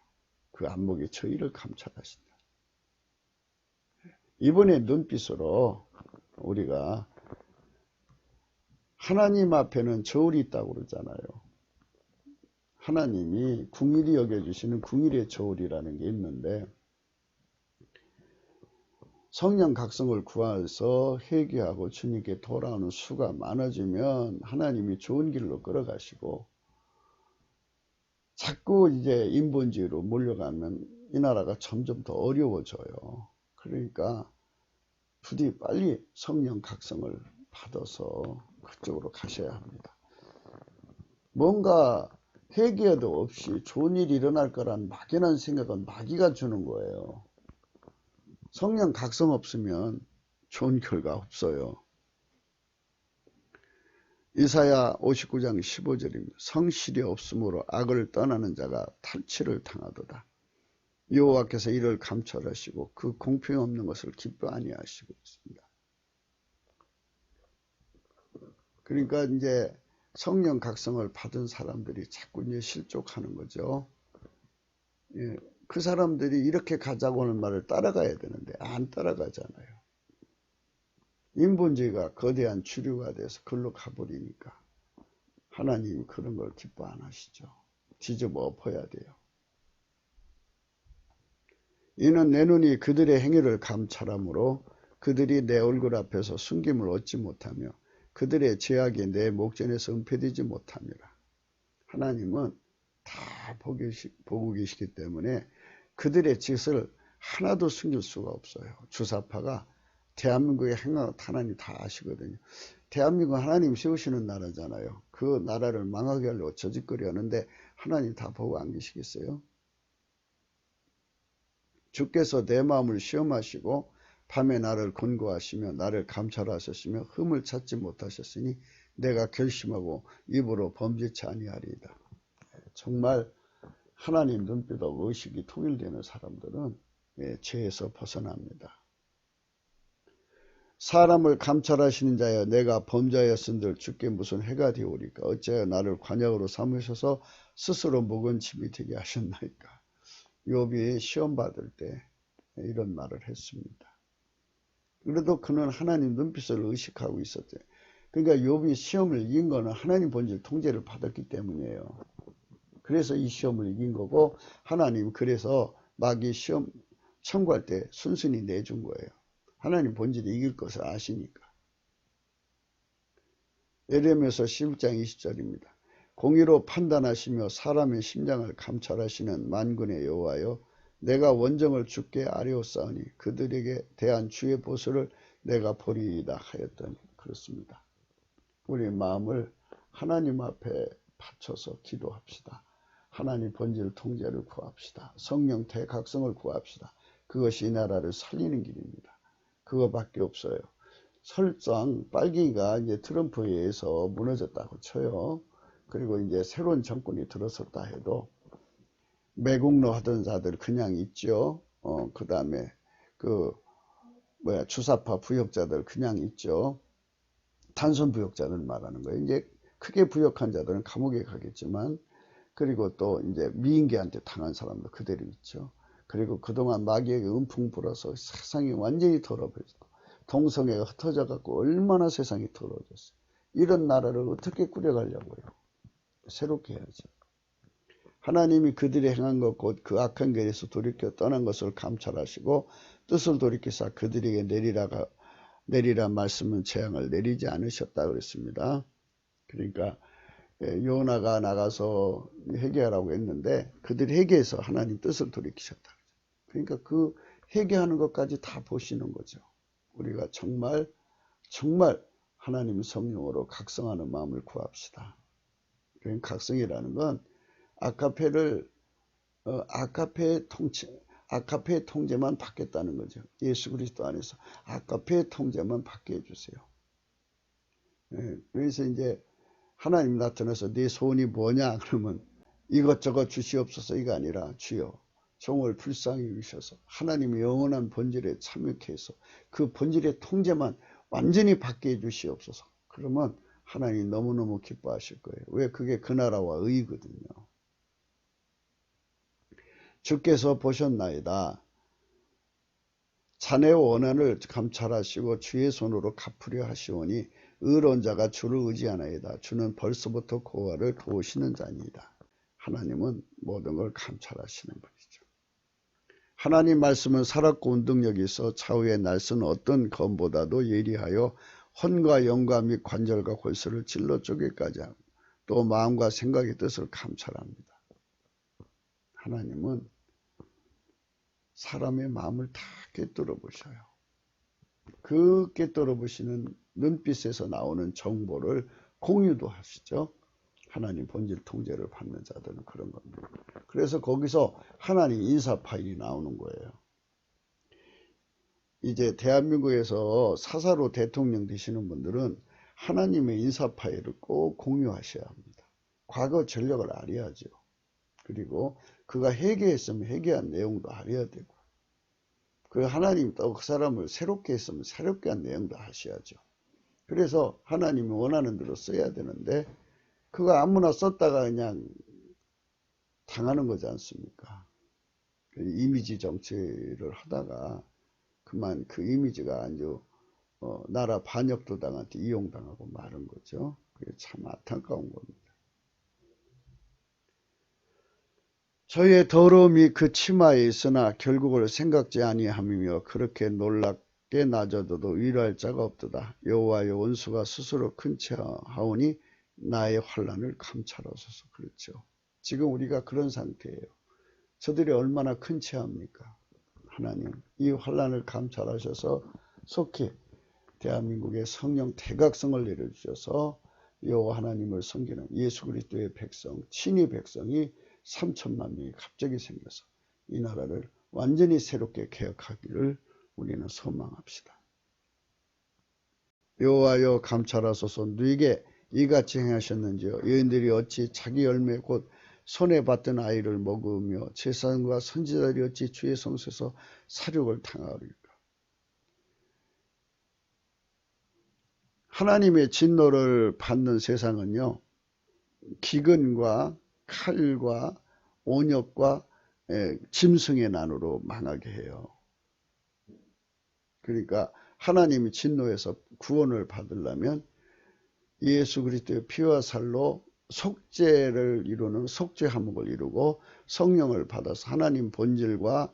그 안목이 저희를 감찰하신다. 이번에 눈빛으로 우리가 하나님 앞에는 저울이 있다고 그러잖아요. 하나님이 궁일이 여겨주시는 궁일의 저울이라는 게 있는데 성령 각성을 구해서 회개하고 주님께 돌아오는 수가 많아지면 하나님이 좋은 길로 끌어가시고 자꾸 이제 인본주의로 몰려가면 이 나라가 점점 더 어려워져요. 그러니까 부디 빨리 성령 각성을 받아서 그쪽으로 가셔야 합니다. 뭔가 회개도 없이 좋은 일이 일어날 거란 막연한 생각은 마귀가 주는 거예요. 성령 각성 없으면 좋은 결과 없어요. 이사야 59장 15절입니다. 성실이 없으므로 악을 떠나는 자가 탈취를 당하도다. 여호와께서 이를 감찰하시고 그 공평 없는 것을 기뻐 아니하시고 있습니다. 그러니까 이제 성령 각성을 받은 사람들이 자꾸 이제 실족하는 거죠. 예, 그 사람들이 이렇게 가자고 하는 말을 따라가야 되는데 안 따라가잖아요. 인본주의가 거대한 주류가 돼서 글로 가버리니까 하나님이 그런 걸 기뻐 안 하시죠. 뒤집어 엎어야 돼요. 이는 내 눈이 그들의 행위를 감찰함으로 그들이 내 얼굴 앞에서 숨김을 얻지 못하며 그들의 죄악이 내 목전에서 은폐되지 못함이라. 하나님은 다 보고 계시기 때문에 그들의 짓을 하나도 숨길 수가 없어요. 주사파가 대한민국의 행하는 하나님 다 아시거든요. 대한민국은 하나님 세우시는 나라잖아요. 그 나라를 망하게 하려고 저짓거리 하는데 하나님 다 보고 안 계시겠어요? 주께서 내 마음을 시험하시고 밤에 나를 권고하시며 나를 감찰하셨으며 흠을 찾지 못하셨으니 내가 결심하고 입으로 범죄치 아니하리이다. 정말 하나님 눈빛하고 의식이 통일되는 사람들은 죄에서 벗어납니다. 사람을 감찰하시는 자여 내가 범죄하였은들 주께 무슨 해가 되오리까 어찌하여 나를 관역으로 삼으셔서 스스로 묵은 짐이 되게 하셨나이까. 욥이 시험 받을 때 이런 말을 했습니다. 그래도 그는 하나님 눈빛을 의식하고 있었대요. 그러니까 욥이 시험을 이긴 거는 하나님 본질 통제를 받았기 때문이에요. 그래서 이 시험을 이긴 거고 하나님 그래서 마귀 시험 청구할 때 순순히 내준 거예요. 하나님 본질이 이길 것을 아시니까. 예레미야서 11장 20절입니다. 공의로 판단하시며 사람의 심장을 감찰하시는 만군의 여호와여 내가 원정을 주께 아뢰었사오니 그들에게 대한 주의 보수를 내가 보리이다 하였더니 그렇습니다. 우리 마음을 하나님 앞에 바쳐서 기도합시다. 하나님 본질 통제를 구합시다. 성령 대각성을 구합시다. 그것이 이 나라를 살리는 길입니다. 그거밖에 없어요. 설상 빨갱이가 이제 트럼프에 의해서 무너졌다고 쳐요. 그리고 이제 새로운 정권이 들어섰다 해도 매국노 하던 자들 그냥 있죠. 그 다음에 주사파 부역자들 그냥 있죠. 단순 부역자들 말하는 거예요. 이제 크게 부역한 자들은 감옥에 가겠지만 그리고 또 이제 미인계한테 당한 사람도 그대로 있죠. 그리고 그동안 마귀에게 음풍 불어서 세상이 완전히 더러워졌고 동성애가 흩어져 갖고 얼마나 세상이 더러워졌어요. 이런 나라를 어떻게 꾸려가려고요. 새롭게 해야죠. 하나님이 그들이 행한 것 곧 그 악한 길에서 돌이켜 떠난 것을 감찰하시고 뜻을 돌이키사 그들에게 내리라 말씀은 재앙을 내리지 않으셨다 그랬습니다. 그러니까 요나가 나가서 회개하라고 했는데 그들이 회개해서 하나님 뜻을 돌이키셨다. 그러니까 그 회개하는 것까지 다 보시는 거죠. 우리가 정말 하나님 성령으로 각성하는 마음을 구합시다. 그러니까 각성이라는 건 아카페의 통제만 받겠다는 거죠. 예수 그리스도 안에서 아카페의 통제만 받게 해주세요. 그래서 이제 하나님 나타나서 네 소원이 뭐냐 그러면 이것저것 주시옵소서 이가 아니라 주여 종을 불쌍히 여기셔서 하나님의 영원한 본질에 참여케 해서 그 본질의 통제만 완전히 받게 해주시옵소서. 그러면 하나님 너무너무 기뻐하실 거예요. 왜? 그게 그 나라와 의거든요. 주께서 보셨나이다. 자네의 원한을 감찰하시고 주의 손으로 갚으려 하시오니 의로운 자가 주를 의지하나이다. 주는 벌써부터 고아를 도우시는 자니이다. 하나님은 모든 걸 감찰하시는 분이죠. 하나님 말씀은 살았고 운동력이 있어 좌우의 날선 어떤 검보다도 예리하여 혼과 영과 및 관절과 골수를 찔러 쪼개까지 하고 또 마음과 생각의 뜻을 감찰합니다. 하나님은 사람의 마음을 다 꿰뚫어 보셔요. 그 꿰뚫어 보시는 눈빛에서 나오는 정보를 공유도 하시죠. 하나님 본질 통제를 받는 자들은 그런 겁니다. 그래서 거기서 하나님 인사 파일이 나오는 거예요. 이제 대한민국에서 사사로 대통령 되시는 분들은 하나님의 인사 파일을 꼭 공유하셔야 합니다. 과거 전력을 알아야죠. 그리고 그가 회개했으면 회개한 내용도 알아야 되고, 그 하나님 또 그 사람을 새롭게 했으면 새롭게 한 내용도 하셔야죠. 그래서 하나님이 원하는 대로 써야 되는데 그거 아무나 썼다가 그냥 당하는 거지 않습니까? 이미지 정치를 하다가 그만 그 이미지가 아주 나라 반역도당한테 이용당하고 마는 거죠. 그게 참 안타까운 겁니다. 저의 더러움이 그 치마에 있으나 결국을 생각지 아니함이며 그렇게 놀랍게 낮아져도 위로할 자가 없도다. 여호와의 원수가 스스로 큰 체하오니 나의 환난을 감찰하소서. 그렇죠. 지금 우리가 그런 상태예요. 저들이 얼마나 큰 체합니까? 하나님 이 환난을 감찰하셔서 속히 대한민국의 성령 대각성을 내려주셔서 여호와 하나님을 섬기는 예수 그리스도의 백성, 친히 백성이 3천만 명이 갑자기 생겨서 이 나라를 완전히 새롭게 개혁하기를 우리는 소망합시다. 여호와여 감찰하소서. 누구에게 이같이 행하셨는지요. 여인들이 어찌 자기 열매 곧 손에 받던 아이를 먹으며 제사장과 선지자들이 어찌 주의 성소에서 사륙을 당하리까. 하나님의 진노를 받는 세상은요, 기근과 칼과 온역과 짐승의 난으로 망하게 해요. 그러니까 하나님이 진노에서 구원을 받으려면 예수 그리스도의 피와 살로 속죄를 이루는 속죄 화목을 이루고 성령을 받아서 하나님 본질과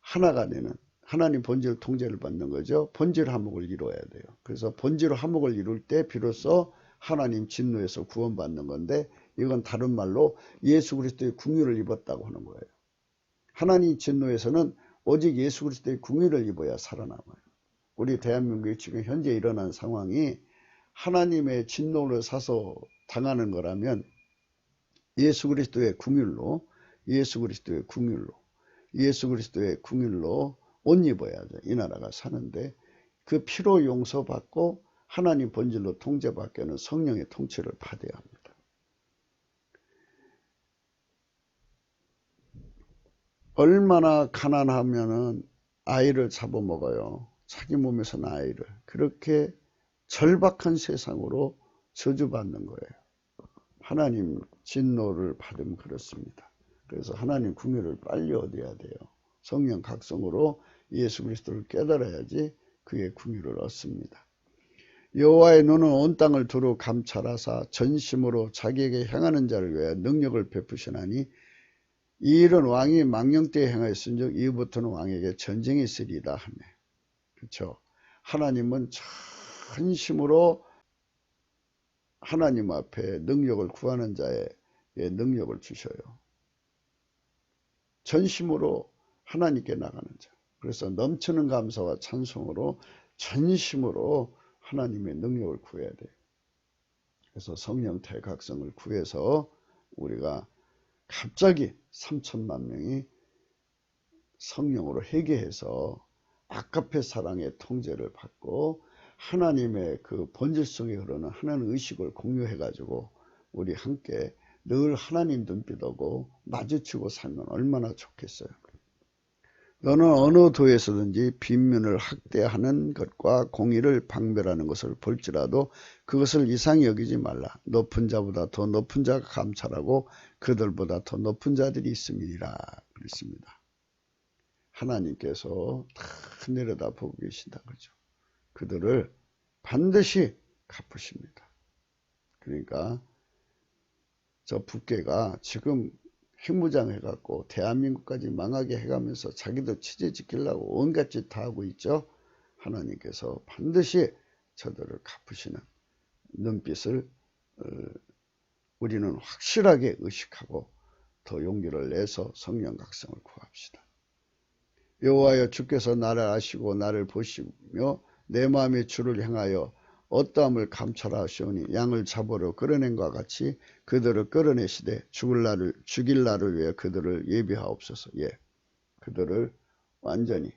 하나가 되는 하나님 본질 통제를 받는 거죠. 본질 화목을 이루어야 돼요. 그래서 본질 화목을 이룰 때 비로소 하나님 진노에서 구원받는 건데, 이건 다른 말로 예수 그리스도의 궁유를 입었다고 하는 거예요. 하나님 진노에서는 오직 예수 그리스도의 궁유를 입어야 살아남아요. 우리 대한민국에 지금 현재 일어난 상황이 하나님의 진노를 사서 당하는 거라면 예수 그리스도의 궁율로 옷 입어야죠. 이 나라가 사는데 그 피로 용서받고 하나님 본질로 통제받게 하는 성령의 통치를 받아야 합니다. 얼마나 가난하면은 아이를 잡아먹어요. 자기 몸에서 난 아이를. 그렇게 절박한 세상으로 저주받는 거예요. 하나님 진노를 받으면 그렇습니다. 그래서 하나님 궁유를 빨리 얻어야 돼요. 성령 각성으로 예수 그리스도를 깨달아야지 그의 궁유를 얻습니다. 여호와의 눈은 온 땅을 두루 감찰하사 전심으로 자기에게 행하는 자를 위하여 능력을 베푸시나니 이 일은 왕이 망령 때에 행하였은즉 이후부터는 왕에게 전쟁이 있으리이다 하며. 그렇죠. 하나님은 전심으로 하나님 앞에 능력을 구하는 자의 능력을 주셔요. 전심으로 하나님께 나가는 자. 그래서 넘치는 감사와 찬송으로 전심으로 하나님의 능력을 구해야 돼요. 그래서 성령 대각성을 구해서 우리가 갑자기 3천만 명이 성령으로 회개해서 아가페 사랑의 통제를 받고 하나님의 그 본질 속에 흐르는 하나님 의식을 공유해 가지고 우리 함께 늘 하나님 눈빛하고 마주치고 살면 얼마나 좋겠어요. 너는 어느 도에서든지 빈민을 학대하는 것과 공의를 방별하는 것을 볼지라도 그것을 이상히 여기지 말라. 높은 자보다 더 높은 자가 감찰하고 그들보다 더 높은 자들이 있음이니라 그랬습니다. 하나님께서 다 내려다보고 계신다 그죠. 그들을 반드시 갚으십니다. 그러니까 저 북괴가 지금 핵무장 해갖고 대한민국까지 망하게 해가면서 자기도 취재 지키려고 온갖 짓 다 하고 있죠. 하나님께서 반드시 저들을 갚으시는 눈빛을 우리는 확실하게 의식하고 더 용기를 내서 성령 각성을 구합시다. 여호와여 주께서 나를 아시고 나를 보시며 내 마음의 주를 향하여 어떠함을 감찰하시오니 양을 잡으러 끌어낸 것과 같이 그들을 끌어내시되 죽일 날을 위해 그들을 예비하옵소서. 예, 그들을 완전히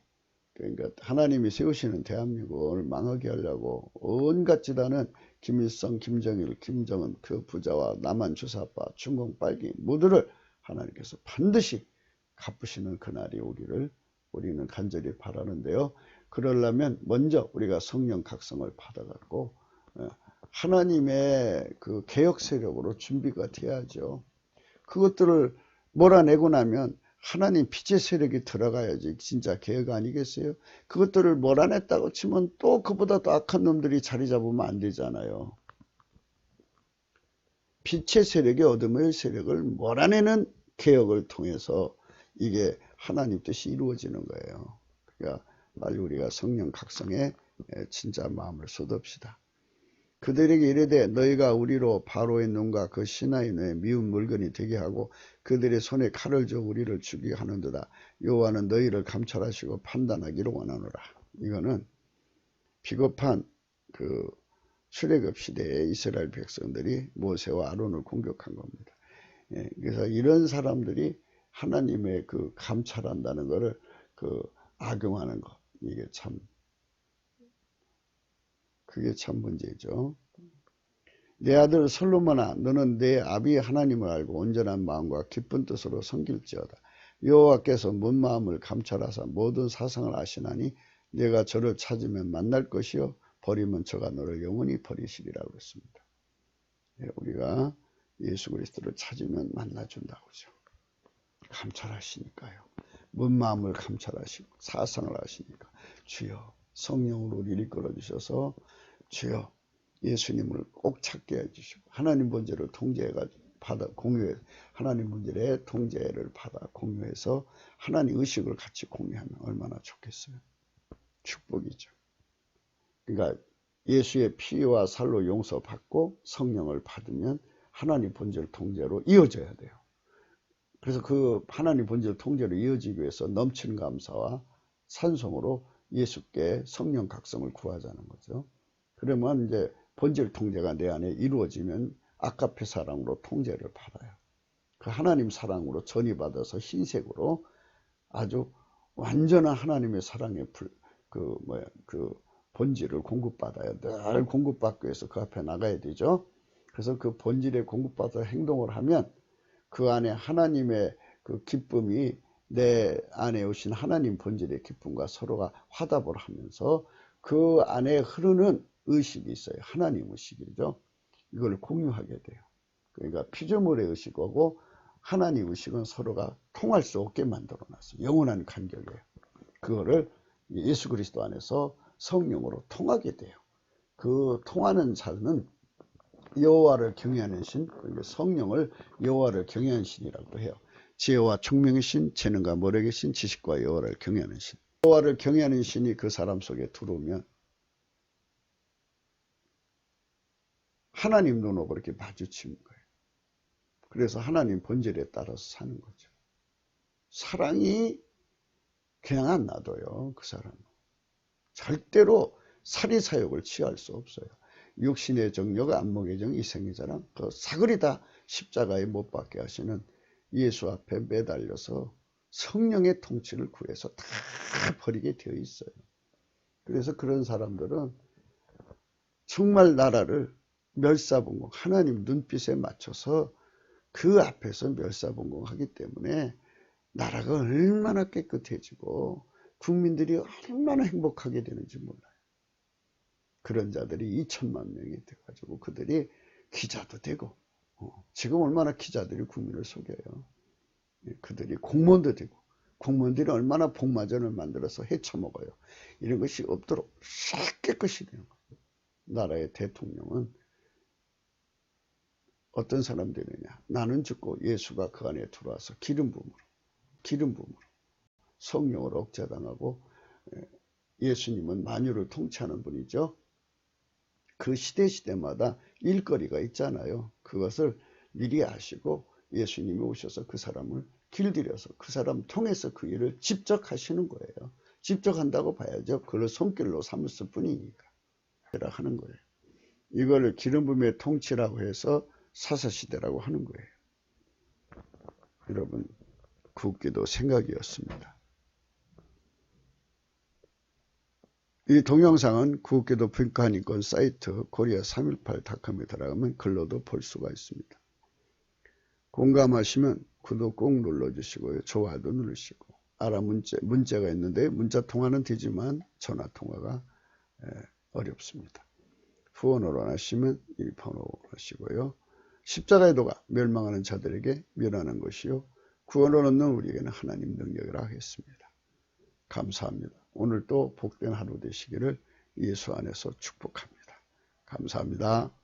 그러니까 하나님이 세우시는 대한민국을 망하게 하려고 온갖 짓하는 김일성, 김정일, 김정은 그 부자와 남한 주사파, 중공 빨갱이 모두를 하나님께서 반드시 갚으시는 그날이 오기를 우리는 간절히 바라는데요. 그러려면 먼저 우리가 성령 각성을 받아갖고 하나님의 그 개혁 세력으로 준비가 돼야죠. 그것들을 몰아내고 나면 하나님 빛의 세력이 들어가야지 진짜 개혁 아니겠어요? 그것들을 몰아냈다고 치면 또 그보다 더 악한 놈들이 자리 잡으면 안 되잖아요. 빛의 세력이 어둠의 세력을 몰아내는 개혁을 통해서 이게 하나님 뜻이 이루어지는 거예요. 그러니까 빨리 우리가 성령 각성에 진짜 마음을 쏟읍시다. 그들에게 이르되 너희가 우리로 바로의 눈과 그 신하의 눈에 미운 물건이 되게 하고 그들의 손에 칼을 줘 우리를 죽이게 하는도다. 여호와는 너희를 감찰하시고 판단하기를 원하노라. 이거는 비겁한 그 출애굽 시대의 이스라엘 백성들이 모세와 아론을 공격한 겁니다. 그래서 이런 사람들이 하나님의 그 감찰한다는 것을 그 악용하는 것. 이게 참, 그게 참 문제죠. 내 아들 솔로몬아, 너는 내 아비 하나님을 알고 온전한 마음과 기쁜 뜻으로 섬길지어다. 여호와께서 문 마음을 감찰하사 모든 사상을 아시나니 내가 저를 찾으면 만날 것이요 버리면 저가 너를 영원히 버리시리라고 했습니다. 우리가 예수 그리스도를 찾으면 만나준다고 하죠. 감찰하시니까요. 문 마음을 감찰하시고 사상을 아시니까 주여 성령으로 우리를 이끌어 주셔서 주여 예수님을 꼭 찾게 해주시고 하나님 본질을 통제해가지고 받아 공유해 하나님 본질의 통제를 받아 공유해서 하나님 의식을 같이 공유하면 얼마나 좋겠어요. 축복이죠. 그러니까 예수의 피와 살로 용서받고 성령을 받으면 하나님 본질 통제로 이어져야 돼요. 그래서 그 하나님 본질 통제로 이어지기 위해서 넘치는 감사와 찬송으로 예수께 성령 각성을 구하자는 거죠. 그러면 이제 본질 통제가 내 안에 이루어지면 아가페 사랑으로 통제를 받아요. 그 하나님 사랑으로 전이받아서 흰색으로 아주 완전한 하나님의 사랑의 그 본질을 공급받아요. 늘 공급받기 위해서 그 앞에 나가야 되죠. 그래서 그 본질에 공급받아서 행동을 하면 그 안에 하나님의 그 기쁨이 내 안에 오신 하나님 본질의 기쁨과 서로가 화답을 하면서 그 안에 흐르는 의식이 있어요. 하나님 의식이죠. 이걸 공유하게 돼요. 그러니까 피조물의 의식하고 하나님 의식은 서로가 통할 수 없게 만들어 놨어요. 영원한 간격이에요. 그거를 예수 그리스도 안에서 성령으로 통하게 돼요. 그 통하는 자는 여호와를 경외하는 신, 그러니까 성령을 여호와를 경외하는 신이라고 해요. 지혜와 총명의 신, 재능과 모략의 신, 지식과 여호와를 경외하는 신. 여호와를 경외하는 신이 그 사람 속에 들어오면 하나님 눈으로 그렇게 마주치는 거예요. 그래서 하나님 본질에 따라서 사는 거죠. 사랑이 그냥 안 놔둬요. 그 사람은. 절대로 사리사욕을 취할 수 없어요. 육신의 정욕, 안목의 정, 이생의 자랑, 그 사거리 다 십자가에 못 박게 하시는 예수 앞에 매달려서 성령의 통치를 구해서 다 버리게 되어 있어요. 그래서 그런 사람들은 정말 나라를 멸사분공, 하나님 눈빛에 맞춰서 그 앞에서 멸사분공하기 때문에 나라가 얼마나 깨끗해지고 국민들이 얼마나 행복하게 되는지 몰라요. 그런 자들이 2천만 명이 돼가지고 그들이 기자도 되고, 지금 얼마나 기자들이 국민을 속여요. 그들이 공무원도 되고, 공무원들이 얼마나 복마전을 만들어서 헤쳐먹어요. 이런 것이 없도록 싹 깨끗이 되는 거예요. 나라의 대통령은 어떤 사람들이냐, 나는 죽고 예수가 그 안에 들어와서 기름 부음으로 성령을 억제당하고, 예수님은 만유를 통치하는 분이죠. 그 시대마다 일거리가 있잖아요. 그것을 미리 아시고 예수님이 오셔서 그 사람을 길들여서 그 사람 통해서 그 일을 직접 하시는 거예요. 직접 한다고 봐야죠. 그걸 손길로 삼았을 뿐이니까 하는 거예요. 이거를 기름 부음의 통치라고 해서 사사시대라고 하는 거예요. 여러분, 굵기도 생각이었습니다. 이 동영상은 구국기도 평가인권 사이트 korea318.com에 들어가면 글로도 볼 수가 있습니다. 공감하시면 구독 꼭 눌러주시고요. 좋아요도 누르시고. 문자가 있는데 문자 통화는 되지만 전화 통화가 어렵습니다. 후원을 원하시면 1번으로 하시고요. 십자가의 도가 멸망하는 자들에게 멸하는 것이요 구원을 얻는 우리에게는 하나님 능력이라 하겠습니다. 감사합니다. 오늘도 복된 하루 되시기를 예수 안에서 축복합니다. 감사합니다.